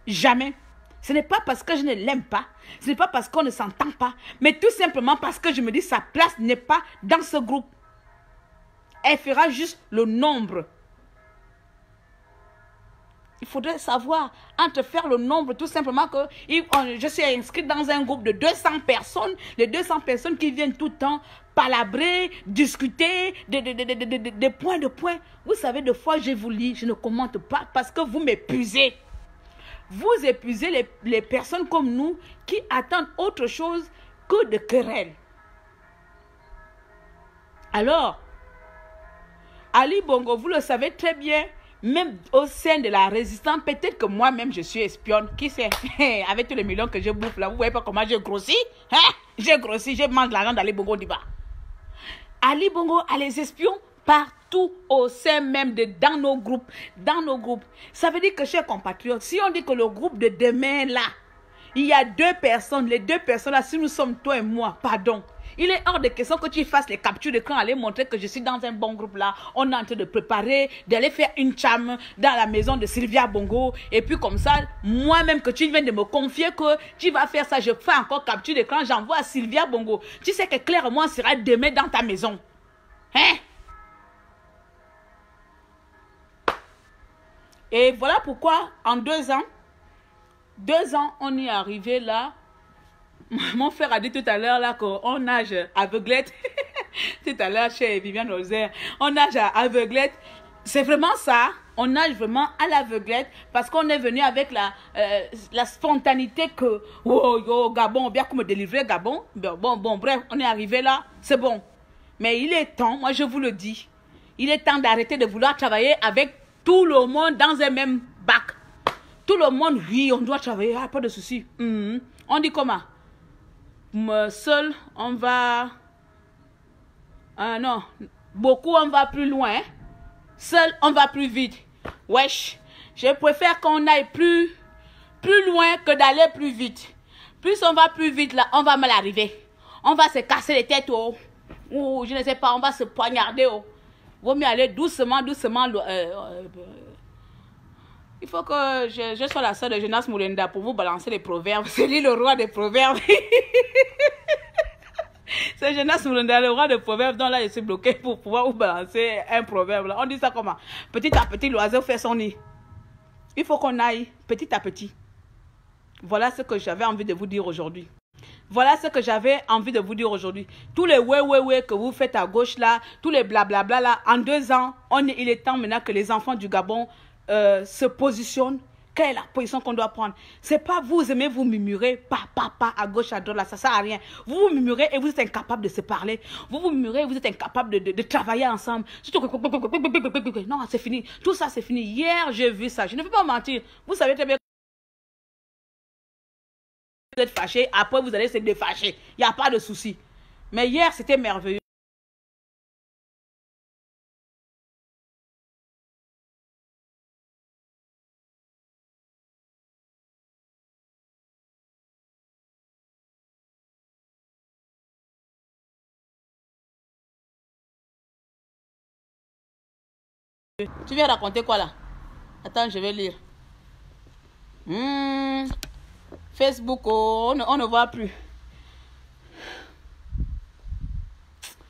Jamais. Ce n'est pas parce que je ne l'aime pas. Ce n'est pas parce qu'on ne s'entend pas. Mais tout simplement parce que je me dis sa place n'est pas dans ce groupe. Elle fera juste le nombre. Il faudrait savoir, entre faire le nombre, tout simplement que je suis inscrite dans un groupe de 200 personnes. Les 200 personnes qui viennent tout le temps palabrer, discuter, des points de points. Vous savez, des fois, je vous lis, je ne commente pas parce que vous m'épuisez. Vous épuisez les personnes comme nous qui attendent autre chose que de querelles. Alors, Ali Bongo, vous le savez très bien, même au sein de la résistance, peut-être que moi-même je suis espionne. Qui sait? Avec tous les millions que je bouffe là, vous voyez pas comment j'ai grossi? J'ai grossi, je mange l'argent d'Ali Bongo Ondimba. Ali Bongo a les espions partout au sein même dans nos groupes. Ça veut dire que, chers compatriotes, si on dit que le groupe de demain là, il y a 2 personnes, les 2 personnes là, si nous sommes toi et moi, pardon, il est hors de question que tu fasses les captures d'écran, aller montrer que je suis dans un bon groupe là. On est en train de préparer, d'aller faire une cham dans la maison de Sylvia Bongo. Et puis comme ça, moi-même que tu viens de me confier que tu vas faire ça, je fais encore capture d'écran, j'envoie à Sylvia Bongo. Tu sais que clairement, on sera demain dans ta maison. Hein? Et voilà pourquoi, en 2 ans, on est arrivé là. Mon frère a dit tout à l'heure là qu'on nage aveuglette. Tout à l'heure chez Viviane Ozer, on nage à aveuglette. C'est vraiment ça. On nage vraiment à l'aveuglette parce qu'on est venu avec la spontanéité que oh, Gabon, bien qu'on me délivrer Gabon. Bon, bref, on est arrivé là, c'est bon. Mais il est temps, moi je vous le dis, il est temps d'arrêter de vouloir travailler avec tout le monde dans un même bac. Tout le monde, oui, on doit travailler, pas de souci. On dit comment? Seul, on va... non, beaucoup, on va plus loin. Seul, on va plus vite. Wesh, je préfère qu'on aille plus loin que d'aller plus vite. Plus on va plus vite, là, on va mal arriver. On va se casser les têtes, ou je ne sais pas, on va se poignarder. Vaut mieux aller doucement. Il faut que je sois la sœur de Jonas Moulenda pour vous balancer les proverbes. C'est lui le roi des proverbes. C'est Jonas Moulenda, le roi des proverbes. Donc là, je suis bloqué pour pouvoir vous balancer un proverbe. On dit ça comment? Petit à petit, l'oiseau fait son nid. Il faut qu'on aille petit à petit. Voilà ce que j'avais envie de vous dire aujourd'hui. Voilà ce que j'avais envie de vous dire aujourd'hui. Tous les ouais que vous faites à gauche là, tous les blablabla là, en 2 ans, il est temps maintenant que les enfants du Gabon se positionnent. Quelle est la position qu'on doit prendre? C'est pas vous aimez vous murmurer, pas à gauche, à droite, là, ça sert à rien. Vous vous murmurez et vous êtes incapable de se parler. Vous vous murmurez et vous êtes incapable de travailler ensemble. Non, c'est fini. Tout ça, c'est fini. Hier, j'ai vu ça. Je ne veux pas mentir. Vous savez très bien. Vous êtes fâché, après vous allez se défâcher. Il n'y a pas de souci. Mais hier, c'était merveilleux. Tu viens raconter quoi là? Attends, je vais lire. Facebook, on ne voit plus.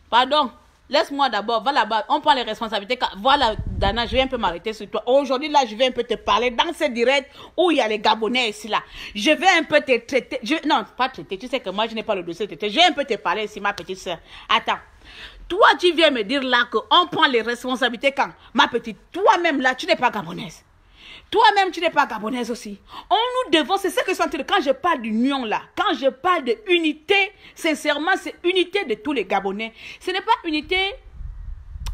Pardon, laisse-moi d'abord, va là-bas, on prend les responsabilités. Voilà, Dana, je vais un peu m'arrêter sur toi. Aujourd'hui, là, je vais un peu te parler dans ce direct où il y a les Gabonais ici, là. Je vais un peu te traiter. Non, pas traiter, tu sais que moi, je n'ai pas le dossier de traiter. Je vais un peu te parler ici, ma petite soeur. Attends. Toi, tu viens me dire là qu'on prend les responsabilités quand? Ma petite, toi-même là, tu n'es pas gabonaise. Toi-même, tu n'es pas gabonaise aussi. Nous devons, c'est ce que je suis quand je parle d'union là, quand je parle de unité, sincèrement, c'est unité de tous les Gabonais. Ce n'est pas unité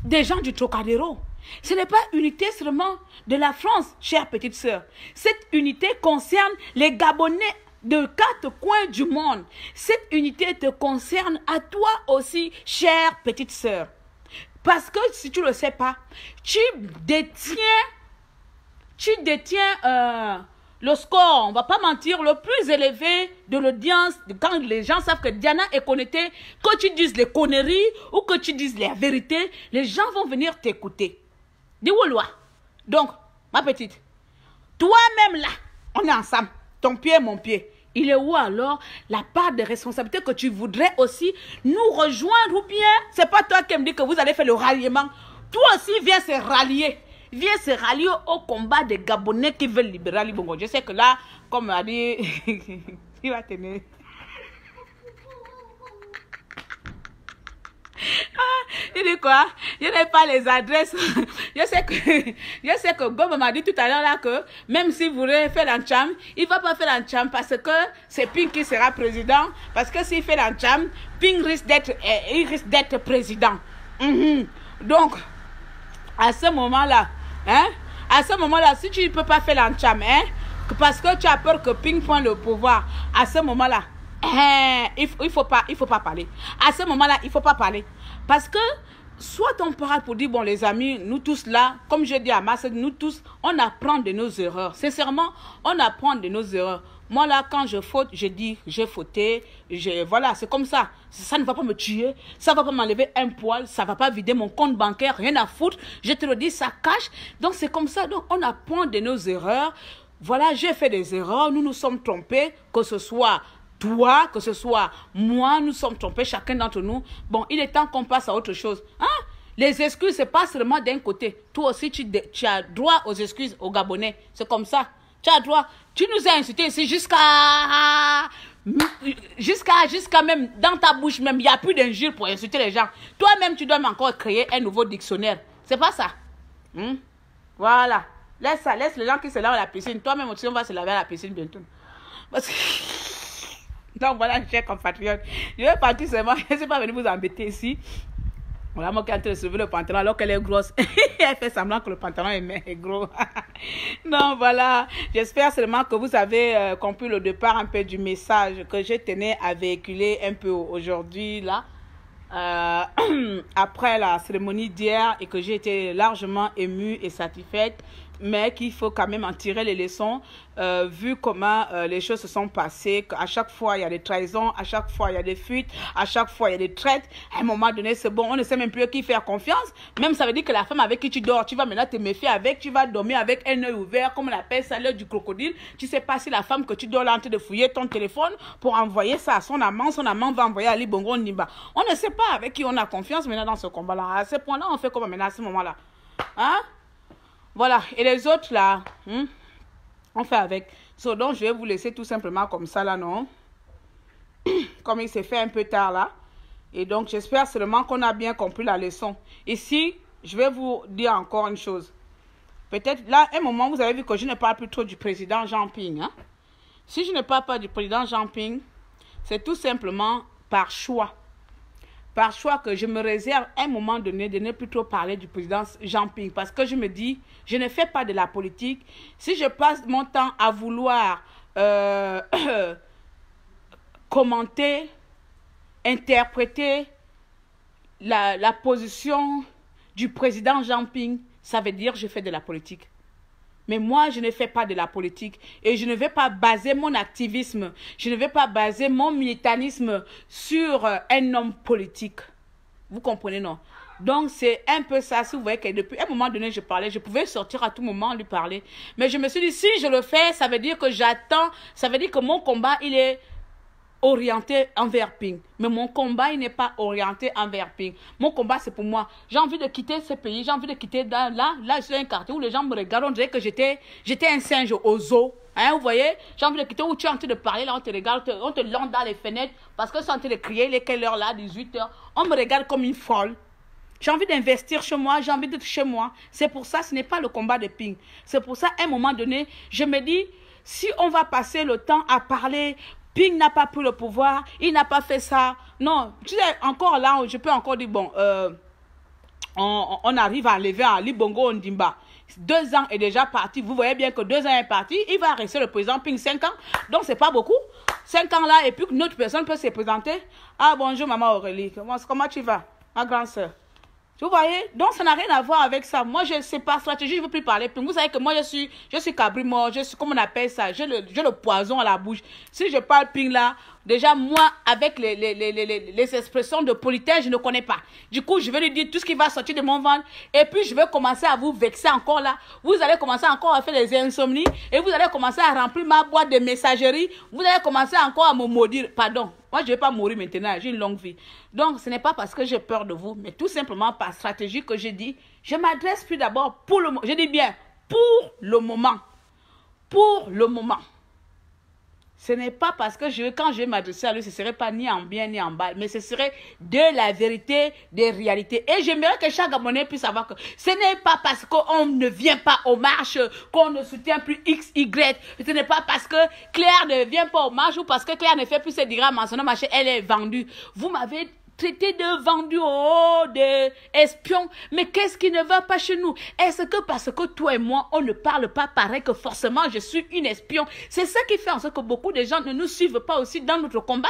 des gens du Trocadéro. Ce n'est pas unité seulement de la France, chère petite sœur. Cette unité concerne les Gabonais de 4 coins du monde. Cette unité te concerne à toi aussi, chère petite sœur. Parce que si tu ne le sais pas, tu détiens le score, on ne va pas mentir, le plus élevé de l'audience. Quand les gens savent que Diana est connectée, que tu dises les conneries ou que tu dises la vérité, les gens vont venir t'écouter. Dis-moi. Donc, ma petite, toi-même là, on est ensemble. Ton pied, mon pied. Il est où alors la part de responsabilité que tu voudrais aussi nous rejoindre ou bien c'est pas toi qui me dis que vous allez faire le ralliement. Toi aussi, viens se rallier. Viens se rallier au combat des Gabonais qui veulent libérer Libongo. Je sais que là, comme on a dit, il va tenir. Il dit quoi? Je n'ai pas les adresses. Je sais que Gob m'a dit tout à l'heure là que même si vous voulez faire l'encham, il ne va pas faire l'encham parce que c'est Ping qui sera président. Parce que s'il fait l'encham, Ping risque d'être président. Donc, à ce moment-là, si tu ne peux pas faire l'encham, parce que tu as peur que Ping prenne le pouvoir, à ce moment-là, il faut pas parler. À ce moment-là, il faut pas parler. Parce que, soit on parle pour dire, bon les amis, nous tous là, comme je dis à Massa, nous tous, on apprend de nos erreurs. Sincèrement, on apprend de nos erreurs. Moi là, quand je faute, je dis, j'ai fauté, voilà, c'est comme ça. Ça ne va pas me tuer, ça ne va pas m'enlever un poil, ça ne va pas vider mon compte bancaire, rien à foutre. Je te le dis, ça cache. Donc c'est comme ça, donc on apprend de nos erreurs. Voilà, j'ai fait des erreurs, nous nous sommes trompés, que ce soit toi, que ce soit moi, nous sommes trompés, chacun d'entre nous. Bon, il est temps qu'on passe à autre chose. Les excuses, c'est pas seulement d'un côté. Toi aussi, tu as droit aux excuses aux Gabonais. C'est comme ça. Tu as droit. Tu nous as insultés ici jusqu'à même dans ta bouche même. Il n'y a plus d'injures pour insulter les gens. Toi-même, tu dois encore créer un nouveau dictionnaire. C'est pas ça. Voilà. Laisse ça. Laisse les gens qui se lavent à la piscine. Toi-même aussi, on va se laver à la piscine bientôt. Parce que... Donc voilà, chers compatriotes. Je vais partir seulement. Je ne suis pas venu vous embêter ici. Voilà, moi qui est en train de se lever le pantalon alors qu'elle est grosse. Elle fait semblant que le pantalon est gros. Non, voilà. J'espère seulement que vous avez compris le départ un peu du message que je tenais à véhiculer un peu aujourd'hui, là. Après la cérémonie d'hier et que j'ai été largement émue et satisfaite, mais qu'il faut quand même en tirer les leçons vu comment les choses se sont passées. À chaque fois il y a des trahisons, à chaque fois il y a des fuites, à chaque fois il y a des traites. À un moment donné c'est bon, on ne sait même plus qui faire confiance. Même ça veut dire que la femme avec qui tu dors, tu vas maintenant te méfier avec, tu vas dormir avec un œil ouvert, comme on appelle ça, l'œil du crocodile. Tu sais pas si la femme que tu dors là en train de fouiller ton téléphone pour envoyer ça à son amant va envoyer à Ali Bongo Nimba. On ne sait pas avec qui on a confiance maintenant dans ce combat là. À ce point là on fait comment maintenant à ce moment là, hein? Voilà, et les autres là, on fait avec. Donc je vais vous laisser tout simplement comme ça là, non? Comme il s'est fait un peu tard là. Et donc j'espère seulement qu'on a bien compris la leçon. Ici, je vais vous dire encore une chose. Peut-être là, un moment, vous avez vu que je ne parle plus trop du président Jean Ping. Hein? Si je ne parle pas du président Jean Ping, c'est tout simplement par choix. Par choix que je me réserve à un moment donné de ne plus trop parler du président Jean Ping. Parce que je me dis, je ne fais pas de la politique. Si je passe mon temps à vouloir commenter, interpréter la position du président Jean Ping, ça veut dire que je fais de la politique. Mais moi, je ne fais pas de la politique et je ne vais pas baser mon activisme, je ne vais pas baser mon militantisme sur un homme politique. Vous comprenez, non? Donc, c'est un peu ça. Si vous voyez que depuis un moment donné, je parlais, je pouvais sortir à tout moment, lui parler. Mais je me suis dit, si je le fais, ça veut dire que j'attends, ça veut dire que mon combat, il est orienté envers Ping. Mais mon combat, il n'est pas orienté envers Ping. Mon combat, c'est pour moi. J'ai envie de quitter ce pays. J'ai envie de quitter là, je suis dans un quartier où les gens me regardent. On dirait que j'étais un singe au zoo. Hein, vous voyez? J'ai envie de quitter où tu es en train de parler. Là, on te regarde, on te lance dans les fenêtres. Parce que c'est en train de crier. Il est quelle heure là? 18 h. On me regarde comme une folle. J'ai envie d'investir chez moi. J'ai envie d'être chez moi. C'est pour ça, ce n'est pas le combat de Ping. C'est pour ça, à un moment donné, je me dis, si on va passer le temps à parler... Ping n'a pas pris le pouvoir, il n'a pas fait ça. Non, tu sais, encore là, je peux encore dire, bon, on arrive à enlever Ali Bongo Ondimba. 2 ans est déjà parti. Vous voyez bien que 2 ans est parti. Il va rester le président Ping 5 ans. Donc, c'est pas beaucoup. 5 ans là, et puis une autre personne peut se présenter. Ah, bonjour, maman Aurélie. Comment tu vas, ma grande soeur? Vous voyez? Donc, ça n'a rien à voir avec ça. Moi, je ne sais pas stratégie, je ne veux plus parler. Vous savez que moi, je suis cabri mort, je suis, comment on appelle ça? J'ai le poison à la bouche. Si je parle Ping là, déjà, moi, avec les expressions de politesse, je ne connais pas. Du coup, je vais lui dire tout ce qui va sortir de mon ventre. Et puis, je vais commencer à vous vexer encore là. Vous allez commencer encore à faire des insomnies. Et vous allez commencer à remplir ma boîte de messagerie. Vous allez commencer encore à me maudire. Pardon. Moi, je ne vais pas mourir maintenant. J'ai une longue vie. Donc, ce n'est pas parce que j'ai peur de vous, mais tout simplement par stratégie que je dis, je m'adresse plus d'abord pour le moment. Je dis bien, pour le moment. Pour le moment. Ce n'est pas parce que quand je vais m'adresser à lui, ce ne serait pas ni en bien ni en mal, mais ce serait de la vérité, des réalités. Et j'aimerais que chaque Gabonais puisse savoir que ce n'est pas parce qu'on ne vient pas aux marches, qu'on ne soutient plus X, Y. Ce n'est pas parce que Claire ne vient pas aux marches ou parce que Claire ne fait plus ses dirhams en son nom, elle est vendue. Vous m'avez traité de vendu, oh, d'espion. Mais qu'est-ce qui ne va pas chez nous? Est-ce que parce que toi et moi, on ne parle pas pareil que forcément je suis une espion? C'est ça qui fait en sorte que beaucoup de gens ne nous suivent pas aussi dans notre combat.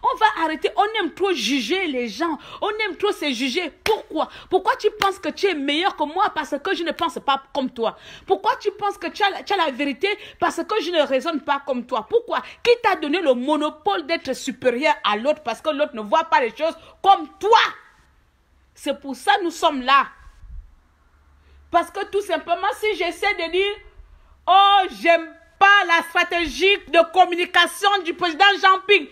On va arrêter, on aime trop juger les gens, on aime trop se juger. Pourquoi? Pourquoi tu penses que tu es meilleur que moi parce que je ne pense pas comme toi? Pourquoi tu penses que tu as la vérité parce que je ne raisonne pas comme toi? Pourquoi? Qui t'a donné le monopole d'être supérieur à l'autre parce que l'autre ne voit pas les choses comme toi? C'est pour ça que nous sommes là. Parce que tout simplement, si j'essaie de dire, oh, j'aime pas la stratégie de communication du président Jean Ping.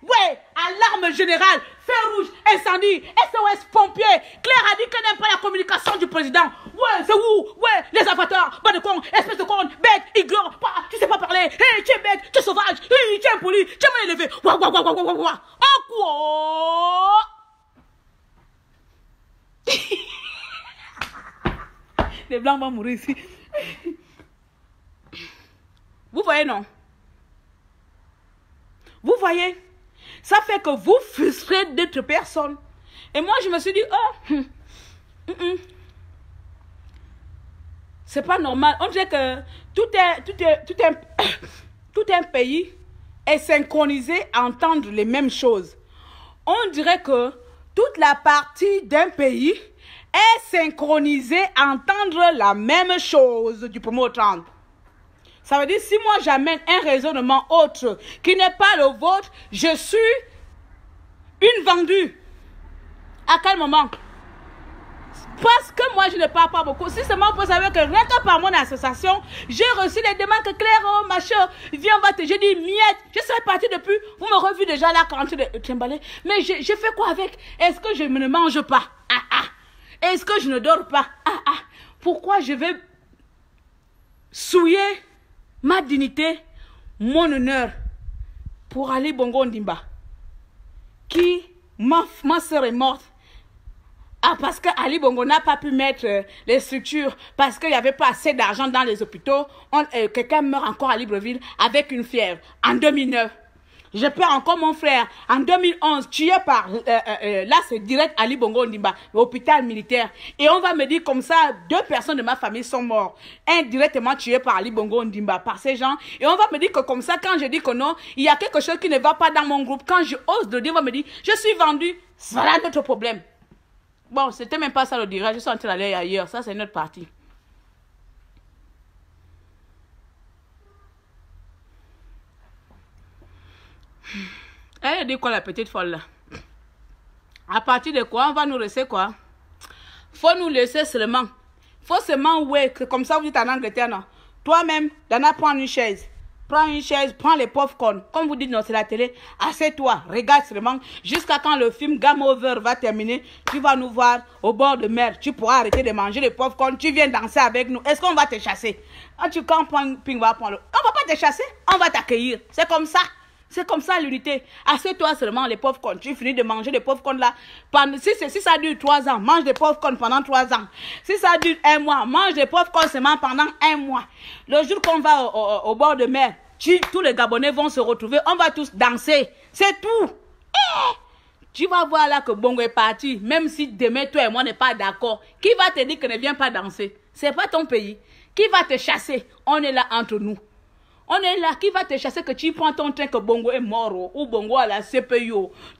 Ouais, alarme générale. feu rouge, incendie, SOS pompier. Claire a dit qu'elle n'aime pas la communication du président. Ouais, c'est où? Ouais, les avatars, bas de con, espèce de con, bête, ignore, pas, tu sais pas parler. Hey, tu es bête, tu es sauvage, hey, tu es impoli, tu es mal élevé. Ouah, ouah, ouah, ouah, ouah, ouah. En quoi? Les blancs vont mourir ici. Vous voyez, non? Vous voyez? Ça fait que vous frustrez d'autres personnes. Et moi, je me suis dit, oh, c'est pas normal. On dirait que tout un pays est synchronisé à entendre les mêmes choses. On dirait que toute la partie d'un pays est synchronisée à entendre la même chose du 1er au 30. Ça veut dire, si moi j'amène un raisonnement autre qui n'est pas le vôtre, je suis une vendue. À quel moment? Parce que moi je ne parle pas beaucoup. Si seulement vous savez que rien que par mon association, j'ai reçu les demandes que Claire, oh ma chère, viens, on va te. J'ai dit, miette, je serais partie depuis. Vous me revu déjà là quand tu de trimballer. Mais je fais quoi avec? Est-ce que je ne mange pas? Est-ce que je ne dors pas? Pourquoi je vais souiller ma dignité, mon honneur pour Ali Bongo Ondimba, qui, ma soeur est morte, parce que Ali Bongo n'a pas pu mettre les structures, parce qu'il n'y avait pas assez d'argent dans les hôpitaux. Quelqu'un meurt encore à Libreville avec une fièvre en 2009. Je perds encore mon frère en 2011, tué par, là c'est direct Ali Bongo Ondimba, l'hôpital militaire. Et on va me dire comme ça, 2 personnes de ma famille sont mortes, indirectement tuées par Ali Bongo Ondimba, par ces gens. Et on va me dire que comme ça, quand je dis que non, il y a quelque chose qui ne va pas dans mon groupe, quand je ose le dire, on va me dire, je suis vendu, voilà notre problème. Bon, c'était même pas ça le direct, je suis en train d'aller ailleurs, ça c'est notre partie. Elle dit quoi la petite folle là? À partir de quoi? On va nous laisser quoi? Faut nous laisser seulement. Faut seulement, ouais, comme ça vous dites en Angleterre, non? Toi-même, Dana, prends une chaise. Prends une chaise, prends les popcorn. Comme vous dites, non, c'est la télé. Assieds-toi, regarde seulement. Jusqu'à quand le film Game Over va terminer, tu vas nous voir au bord de mer. Tu pourras arrêter de manger les popcorn. Tu viens danser avec nous. Est-ce qu'on va te chasser? Quand Ping va prendre on va pas te chasser, on va t'accueillir. C'est comme ça. C'est comme ça l'unité. Assieds-toi seulement les popcorn. Tu finis de manger les popcorn là. Si ça dure 3 ans, mange des popcorn pendant 3 ans. Si ça dure 1 mois, mange des popcorn seulement pendant 1 mois. Le jour qu'on va au bord de mer, tous les Gabonais vont se retrouver. On va tous danser. C'est tout. Tu vas voir là que Bongo est parti. Même si demain toi et moi n'est pas d'accord. Qui va te dire que ne viens pas danser? C'est pas ton pays. Qui va te chasser? On est là entre nous. On est là, qui va te chasser que tu prends ton train que Bongo est mort ou Bongo à la CPI.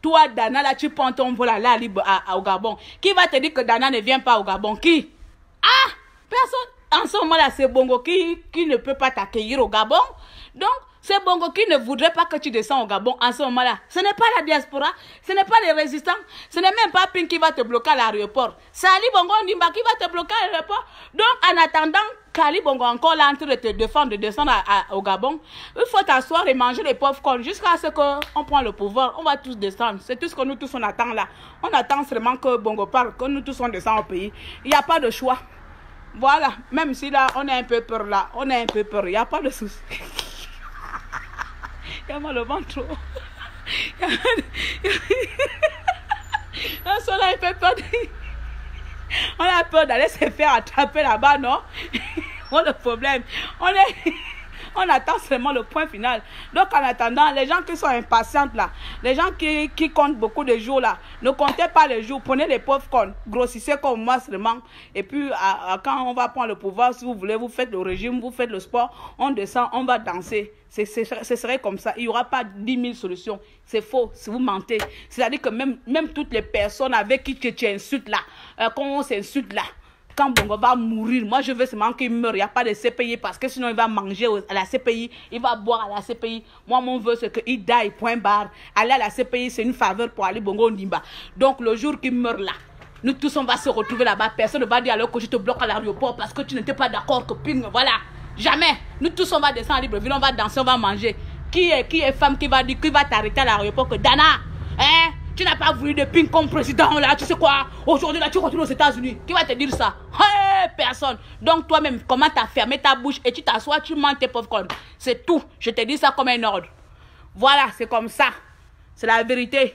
Toi, Dana, là, tu prends ton vol là, au Gabon. Qui va te dire que Dana ne vient pas au Gabon? Qui? Personne. En ce moment-là, c'est Bongo qui ne peut pas t'accueillir au Gabon. Donc, c'est Bongo qui ne voudrait pas que tu descends au Gabon en ce moment-là. Ce n'est pas la diaspora, ce n'est pas les résistants, ce n'est même pas Ping qui va te bloquer à l'aéroport. C'est Ali Bongo Ondimba qui va te bloquer à l'aéroport. Donc, en attendant qu'Ali Bongo encore là en train de te défendre, de descendre au Gabon, il faut t'asseoir et manger les popcorn jusqu'à ce qu'on prenne le pouvoir. On va tous descendre. C'est tout ce que nous tous on attend là. On attend seulement que Bongo parle, que nous tous on descend au pays. Il n'y a pas de choix. Voilà, même si là, on a un peu peur là, on a un peu peur, il n'y a pas de souci. Il y a mal au ventre trop. On a peur d'aller se faire attraper là-bas, non? Le problème, on attend seulement le point final. Donc en attendant, les gens qui sont impatients là, les gens qui comptent beaucoup de jours là, ne comptez pas les jours, prenez les popcorn, grossissez comme moi seulement. Et puis quand on va prendre le pouvoir, si vous voulez, vous faites le régime, vous faites le sport, on descend, on va danser. Ce serait comme ça. Il n'y aura pas 10 000 solutions. C'est faux, si vous mentez. C'est-à-dire que même toutes les personnes avec qui tu insultes là, quand on s'insulte là, quand Bongo va mourir, moi je veux seulement qu'il meure. Il n'y a pas de CPI parce que sinon il va manger à la CPI, il va boire à la CPI. Moi mon vœu c'est qu'il die, point barre. Aller à la CPI c'est une faveur pour Ali Bongo Ondimba. Donc le jour qu'il meurt là, nous tous on va se retrouver là-bas. Personne ne va dire alors que je te bloque à l'aéroport parce que tu n'étais pas d'accord que Ping, voilà. Jamais. Nous tous on va descendre à Libreville, on va danser, on va manger. Qui est femme qui va dire, qui va t'arrêter à l'aéroport que Dana, Tu n'as pas voulu de Ping comme président là, tu sais quoi? Aujourd'hui là, tu retournes aux États-Unis. Qui va te dire ça? Hey, personne. Donc toi-même, comment tu as fermé ta bouche et tu t'assois, tu mens tes pauvres cornes. C'est tout. Je te dis ça comme un ordre. Voilà, c'est comme ça. C'est la vérité.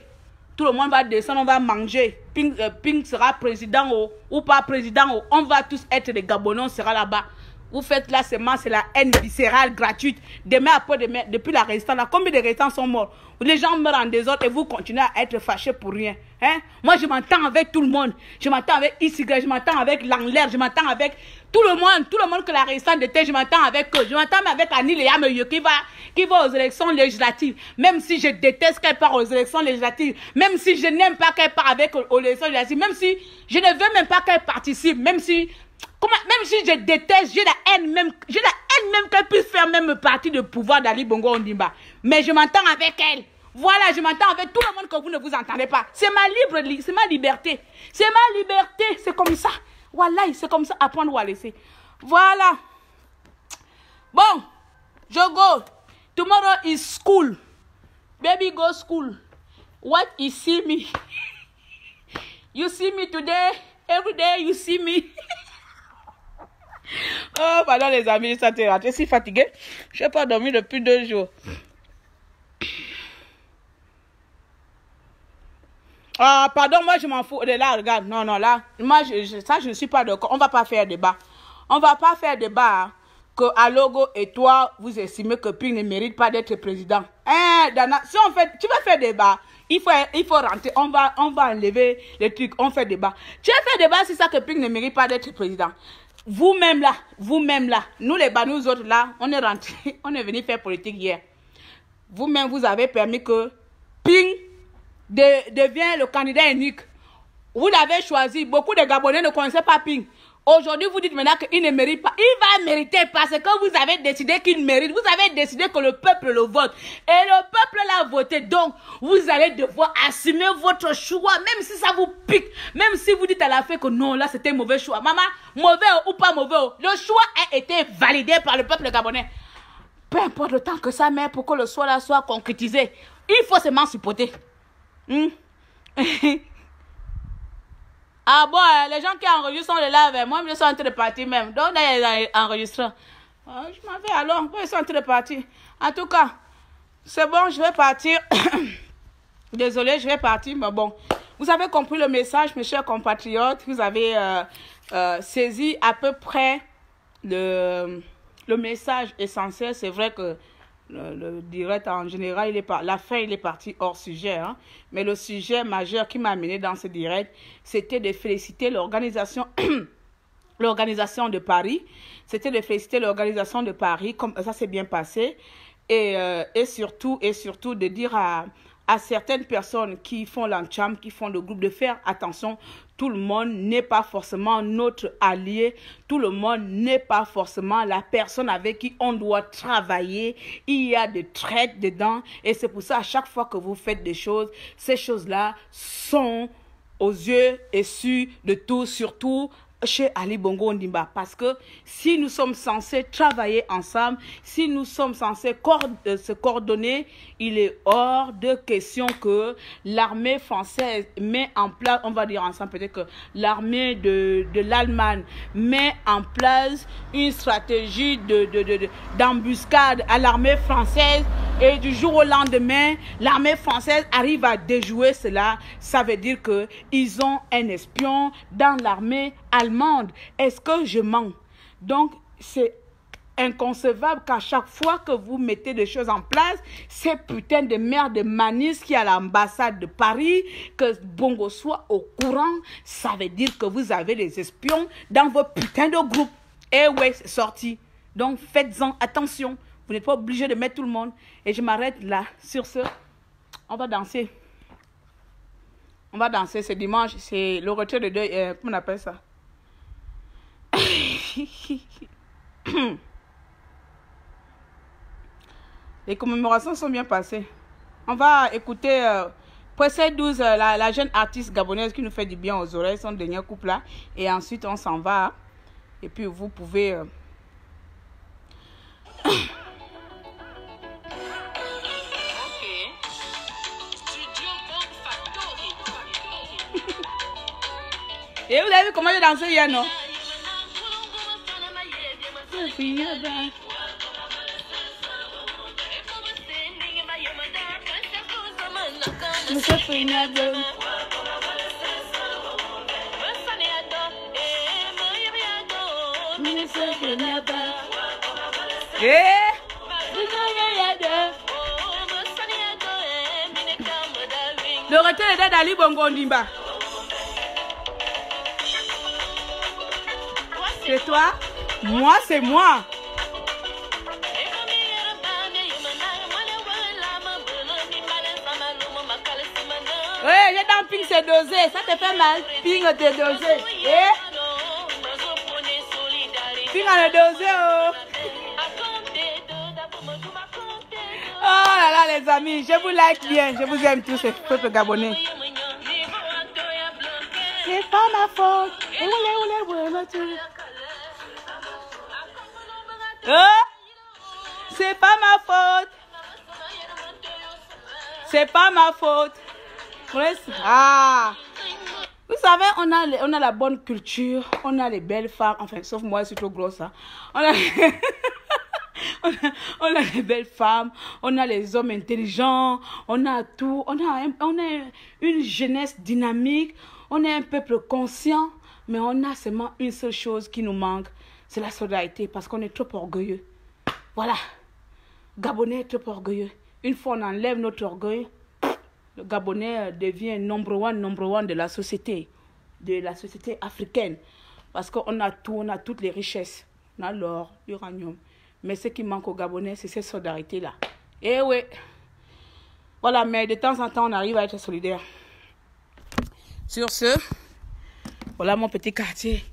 Tout le monde va descendre, on va manger. Ping sera président ou pas président. On va tous être des Gabonais, on sera là-bas. Vous faites là seulement, c'est la haine viscérale gratuite. Demain, après-demain, depuis la résistance, là, combien de résistants sont morts? Les gens meurent en désordre et vous continuez à être fâchés pour rien. Hein? Moi, je m'entends avec tout le monde. Je m'entends avec ICY, je m'entends avec Langler, je m'entends avec tout le monde que la résistance était, je m'entends avec eux. Je m'entends avec Annie Léa Meyeux qui va aux élections législatives. Même si je déteste qu'elle parte aux élections législatives, même si je n'aime pas qu'elle parte aux élections législatives, même si je ne veux même pas qu'elle participe, même si je déteste, j'ai la haine même qu'elle puisse faire même partie de pouvoir d'Ali Bongo Ondimba. Mais je m'entends avec elle. Voilà, je m'entends avec tout le monde que vous ne vous entendez pas. C'est ma liberté. C'est ma liberté. C'est comme ça. Voilà, c'est comme ça. Apprendre ou à laisser. Voilà. Bon, je go. Tomorrow is school. Baby, go school. What you see me? You see me today. Every day you see me. Oh, pardon les amis, ça t'est raté. Je suis fatiguée. Je n'ai pas dormi depuis 2 jours. Ah, pardon, moi je m'en fous. De là, regarde. Non, là. Moi, ça, je ne suis pas d'accord. On ne va pas faire débat. On ne va pas faire débat hein, que Alogo et toi, vous estimez que Ping ne mérite pas d'être président. Hein, Dana, si on fait, tu vas faire débat. Il faut rentrer. On va enlever les trucs. On fait débat. Tu vas faire débat, c'est ça que Ping ne mérite pas d'être président. Vous-même là, nous les nous autres là, on est rentrés, on est venu faire politique hier. Vous-même, vous avez permis que Ping devienne le candidat unique. Vous l'avez choisi. Beaucoup de Gabonais ne connaissaient pas Ping. Aujourd'hui, vous dites maintenant qu'il ne mérite pas. Il va mériter parce que vous avez décidé qu'il mérite. Vous avez décidé que le peuple le vote. Et le peuple l'a voté. Donc, vous allez devoir assumer votre choix. Même si ça vous pique. Même si vous dites à la fin que non, là, c'était un mauvais choix. Maman, mauvais ou pas mauvais, le choix a été validé par le peuple gabonais. Peu importe le temps que ça met pour que le choix là soit concrétisé. Il faut seulement supporter. Ah bon, les gens qui enregistrent sont là avec moi, je suis en train de partir même. Donc, ils enregistrent. Je m'en vais alors, ils sont en train de partir. En tout cas, c'est bon, je vais partir. Désolée, je vais partir, mais bon. Vous avez compris le message, mes chers compatriotes. Vous avez saisi à peu près le message essentiel. C'est vrai que le direct en général, la fin, il est parti hors sujet. Hein. Mais le sujet majeur qui m'a amené dans ce direct, c'était de féliciter l'organisation de Paris. C'était de féliciter l'organisation de Paris, comme ça s'est bien passé. Et surtout de dire à certaines personnes qui font l'encham, qui font le groupe, de faire attention. Tout le monde n'est pas forcément notre allié. Tout le monde n'est pas forcément la personne avec qui on doit travailler. Il y a des traites dedans. Et c'est pour ça, à chaque fois que vous faites des choses, ces choses-là sont aux yeux et su de tous, surtout chez Ali Bongo Ondimba, parce que si nous sommes censés travailler ensemble, si nous sommes censés se coordonner, il est hors de question que l'armée française met en place, on va dire ensemble peut-être que l'armée de l'Allemagne met en place une stratégie d'embuscade à l'armée française et du jour au lendemain, l'armée française arrive à déjouer cela. Ça veut dire qu'ils ont un espion dans l'armée allemande. Est-ce que je mens? Donc, c'est inconcevable qu'à chaque fois que vous mettez des choses en place, ces putains de merde de Manis qui est à l'ambassade de Paris, que Bongo soit au courant, ça veut dire que vous avez des espions dans vos putains de groupes. Eh ouais, c'est sorti. Donc, faites-en attention. Vous n'êtes pas obligé de mettre tout le monde. Et je m'arrête là. Sur ce, on va danser. On va danser. C'est dimanche. C'est le retrait de deuil. Comment on appelle ça? Les commémorations sont bien passées. On va écouter Pressé 12, la jeune artiste gabonaise qui nous fait du bien aux oreilles, son dernier couple là. Et ensuite, on s'en va. Et puis, vous pouvez... Et vous avez vu comment j'ai dansé hier, non? Le retour est d'Ali Bongo Ndimba. C'est toi? Moi, c'est moi. Oui, j'ai dans ping, c'est dosé. Ça te fait mal. Ping, t'es dosé. Eh? Ping, on est dosé. Oh. Oh là là, les amis, je vous like bien. Je vous aime tous, ces peuples gabonais. C'est pas ma faute. C'est pas ma faute. C'est pas ma faute. Ah. Vous savez, on a la bonne culture, on a les belles femmes, enfin, sauf moi, je suis trop grosse. Hein. On a les belles femmes, on a les hommes intelligents, on a tout, on a une jeunesse dynamique, on est un peuple conscient, mais on a seulement une seule chose qui nous manque, c'est la solidarité, parce qu'on est trop orgueilleux. Voilà, Gabonais est trop orgueilleux. Une fois on enlève notre orgueil, le Gabonais devient number one de la société africaine, parce qu'on a tout, on a toutes les richesses, on a l'or, l'uranium. Mais ce qui manque aux Gabonais, c'est cette solidarité-là. Eh oui. Voilà, mais de temps en temps, on arrive à être solidaire. Sur ce, voilà mon petit quartier.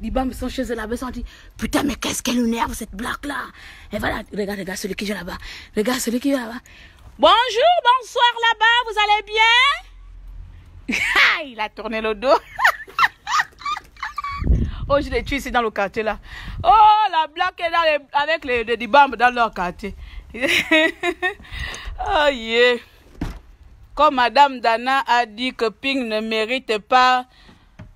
Les bambes sont chez eux là-bas, ils sont dit, putain, mais qu'est-ce qu'elle énerve cette blague-là. Et voilà, regarde celui qui vient là-bas. Regarde celui qui vient là-bas. Bonjour, bonsoir là-bas, vous allez bien? Il a tourné le dos. Oh, je les tue ici dans le quartier là. Oh, la blague est avec les dibambes dans leur quartier. Oh yeah. Comme Madame Dana a dit que Ping ne mérite pas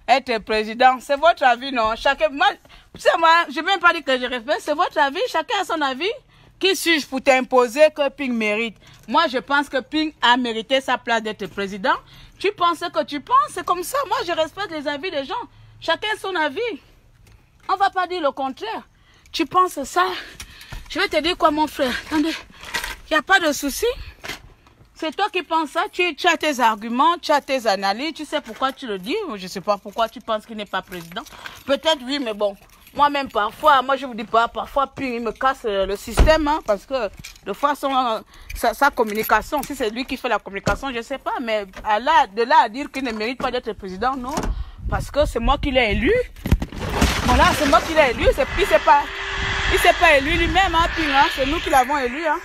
être président, c'est votre avis, non? Chacun, moi, je ne vais même pas dire que je respecte, c'est votre avis, chacun a son avis. Qui suis-je pour t'imposer que Ping mérite? Moi, je pense que Ping a mérité sa place d'être président. Tu penses ce que tu penses, c'est comme ça. Moi, je respecte les avis des gens. Chacun son avis. On ne va pas dire le contraire. Tu penses ça? Je vais te dire quoi, mon frère? Attendez, il n'y a pas de souci. C'est toi qui penses ça. Tu as tes arguments, tu as tes analyses. Tu sais pourquoi tu le dis. Je ne sais pas pourquoi tu penses qu'il n'est pas président. Peut-être oui, mais bon. Moi-même, parfois, moi je vous dis pas, parfois, puis il me casse le système. Hein, parce que de fois, sa communication, si c'est lui qui fait la communication, je ne sais pas. Mais de là à dire qu'il ne mérite pas d'être président, non. Parce que c'est moi qui l'ai élu. Voilà, c'est moi qui l'ai élu. Il ne s'est pas élu lui-même, hein, c'est nous qui l'avons élu. Hein.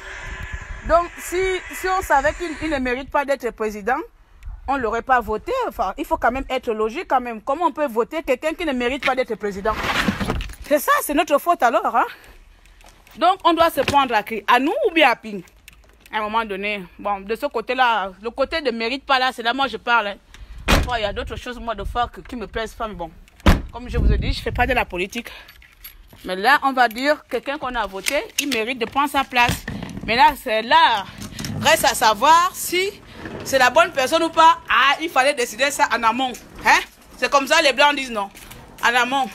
Donc, si on savait qu'il ne mérite pas d'être président, on ne l'aurait pas voté. Enfin, il faut quand même être logique quand même. Comment on peut voter quelqu'un qui ne mérite pas d'être président? C'est ça, c'est notre faute alors. Hein. Donc, on doit se prendre à qui? À nous ou bien à Ping? À un moment donné, bon, de ce côté-là, le côté ne mérite pas là, c'est là moi je parle. Hein. Il y a d'autres choses, moi, de fois qui me plaisent pas, mais bon. Comme je vous ai dit, je ne fais pas de la politique. Mais là, on va dire, quelqu'un qu'on a voté, il mérite de prendre sa place. Mais là, reste à savoir si c'est la bonne personne ou pas. Ah, il fallait décider ça en amont. Hein? C'est comme ça, les Blancs disent non. En amont.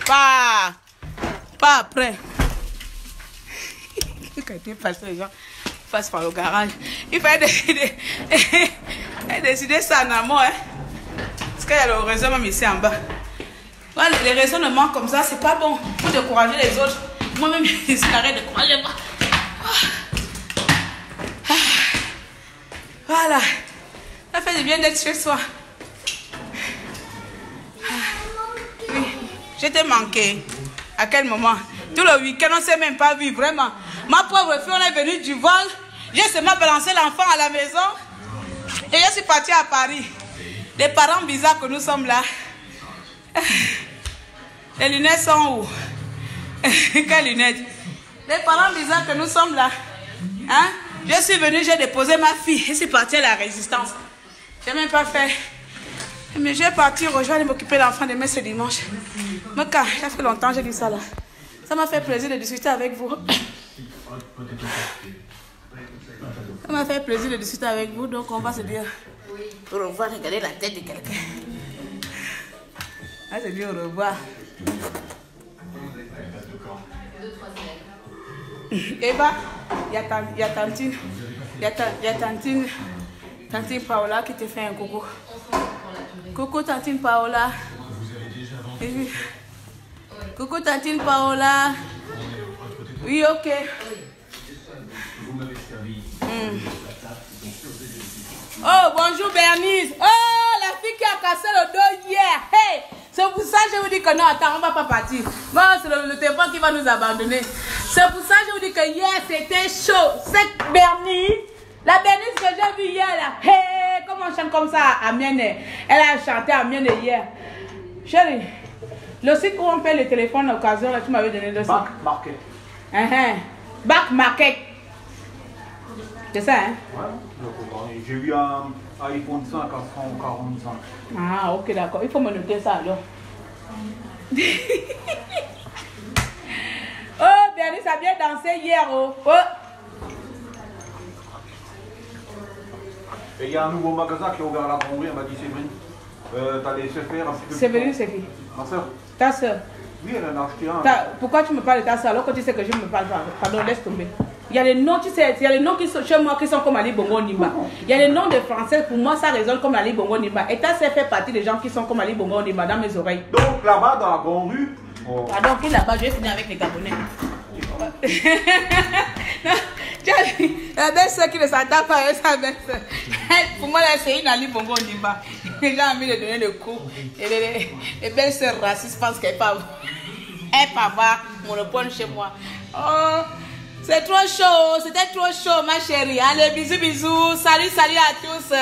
Pas après. Quand il passe, les gens passent par le garage. Il fallait décider ça en amont. Hein? Parce qu'il y a le raisonnement ici en bas. Voilà, les raisonnements comme ça, c'est pas bon. Pour décourager les autres. Moi-même, je n'arrête de décourager pas. Voilà. Ça fait du bien d'être chez soi. Oui. Je t'ai manqué. À quel moment? Tout le week-end, on ne s'est même pas vu, vraiment. Ma pauvre fille, on est venu du vol. J'ai seulement balancé l'enfant à la maison. Et je suis partie à Paris. Les parents bizarres que nous sommes là. Les lunettes sont où? Quelles lunettes? Les parents bizarres que nous sommes là. Hein? Je suis venue, j'ai déposé ma fille. Je suis partie à la résistance. Je n'ai même pas fait. Mais je vais partir, je vais aller m'occuper de l'enfant demain, c'est dimanche. Meka, ça fait longtemps que j'ai dit ça là. Ça m'a fait plaisir de discuter avec vous. Ça m'a fait plaisir de discuter avec vous, donc on va se dire au revoir, regarder la tête de quelqu'un. On va se dire au revoir. Eva, il y a Tantine. Il y a Tantine Paola qui te fait un coucou. Coucou Tantine Paola. Coucou Tantine Paola. Oui, ok. Oh, bonjour Bernice. Oh, la fille qui a cassé le dos hier. Hey, c'est pour ça que je vous dis que non, attends, on ne va pas partir. Bon, c'est le téléphone qui va nous abandonner. C'est pour ça que je vous dis que hier, c'était chaud. Cette Bernice, la Bernice que j'ai vue hier, là. Hey, comment on chante comme ça à Mienne. Elle a chanté à Mienne hier. Chérie, le site où on paie le téléphone à l'occasion, là, tu m'avais donné le site. Back Market. Back Market. C'est ça, hein? Ouais, j'ai vu un iPhone 5 à 145. Ah, ok, d'accord. Il faut me noter ça alors. Oh, Bernice a bien dansé hier. Oh. Et il y a un nouveau magasin qui a ouvert à la Bronnerie, elle m'a dit Séverine. T'allais se faire un petit peu. Séverine, c'est qui? Ma soeur. Ta soeur. Oui, elle en a acheté un. Pourquoi tu me parles de ta soeur alors que tu sais que je me parle pas? Pardon, laisse tomber. Il y a les noms, tu sais, il y a les noms qui sont chez moi qui sont comme Ali Bongo Nimba. Il y a les noms de français, pour moi ça résonne comme Ali Bongo Nimba. Et ta soeur fait partie des gens qui sont comme Ali Bongo Nimba dans mes oreilles. Donc là-bas, dans la grande rue. Oh. Pardon, qui là-bas, je vais finir avec les Gabonais. La belle-sœur qui ne s'attend pas avec sa belle-sœur. Pour moi, c'est une Ali Bongo Nimba. Les gens ont envie de donner le coup. Et les belles-sœurs racistes pensent qu'elles peuvent avoir monopole chez moi. Oh, c'est trop chaud, c'était trop chaud, ma chérie. Allez, bisous, bisous. Salut, salut à tous.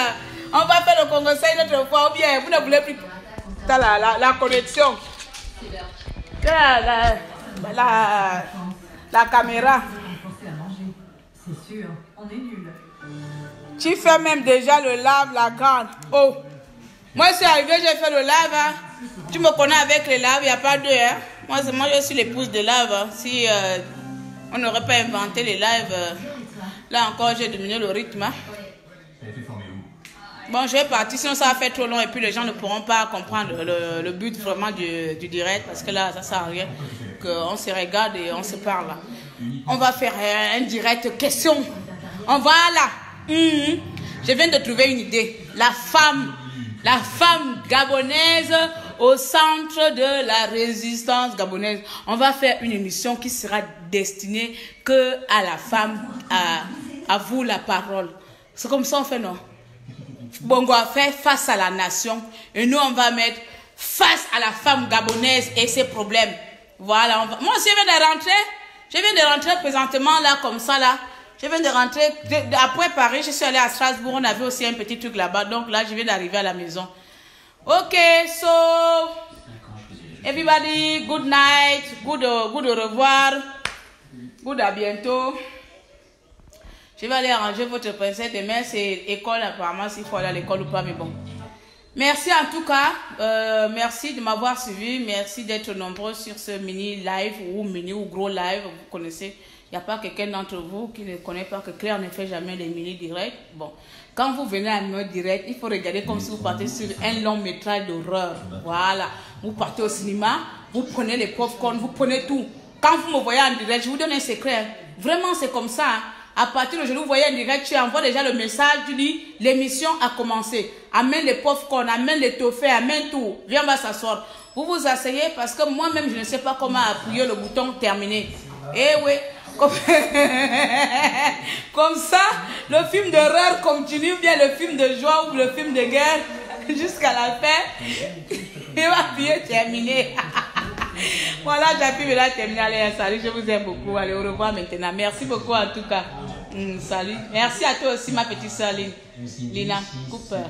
On va faire le Congo une autre fois. Ou bien, vous ne voulez plus. T'as la connexion. La caméra. C'est sûr, on est nul. Tu fais même déjà le live, la grande. Oh, moi c'est arrivé, j'ai fait le live. Hein. Tu me connais avec les lives, il n'y a pas deux. Hein. Moi je suis l'épouse de live. Hein. Si on n'aurait pas inventé les lives, là encore j'ai diminué le rythme. Hein. Bon, je vais partir, sinon ça va faire trop long et puis les gens ne pourront pas comprendre le but vraiment du direct parce que là, ça ne sert à rien qu'on se regarde et on se parle. On va faire un direct question. On va là. Je viens de trouver une idée. La femme gabonaise au centre de la résistance gabonaise. On va faire une émission qui sera destinée que à la femme, à vous la parole. C'est comme ça on fait, non? Bongo a fait face à la nation et nous on va mettre face à la femme gabonaise et ses problèmes. Voilà, moi aussi je viens de rentrer présentement là comme ça là. Je viens de rentrer après Paris, je suis allée à Strasbourg, on avait aussi un petit truc là-bas, donc là je viens d'arriver à la maison. Ok, so everybody, good night, good au revoir, good à bientôt. Je vais aller arranger votre princesse demain, c'est école apparemment s'il faut aller à l'école ou pas, mais bon. Merci en tout cas, merci de m'avoir suivi, merci d'être nombreux sur ce mini live ou mini ou gros live, vous connaissez. Il n'y a pas quelqu'un d'entre vous qui ne connaît pas que Claire ne fait jamais les mini directs. Bon, quand vous venez à un direct, il faut regarder comme si vous partez sur un long métrage d'horreur. Voilà, vous partez au cinéma, vous prenez les popcorn, vous prenez tout. Quand vous me voyez en direct, je vous donne un secret. Vraiment, c'est comme ça. Hein. À partir de je vous voyez en direct, tu envoies déjà le message, tu dis l'émission a commencé. Amène les popcorn, amène les toffés, amène tout. Viens, on va s'asseoir. Vous vous asseyez parce que moi-même, je ne sais pas comment appuyer le bouton terminer. Eh oui. Comme ça, le film d'horreur continue, bien le film de joie ou le film de guerre jusqu'à la fin. Il va appuyer terminer. Voilà, j'appuie maintenant terminer. Allez, salut, je vous aime beaucoup. Allez, au revoir maintenant. Merci beaucoup en tout cas. Salut. Merci à toi aussi, ma petite soeur Lina Cooper.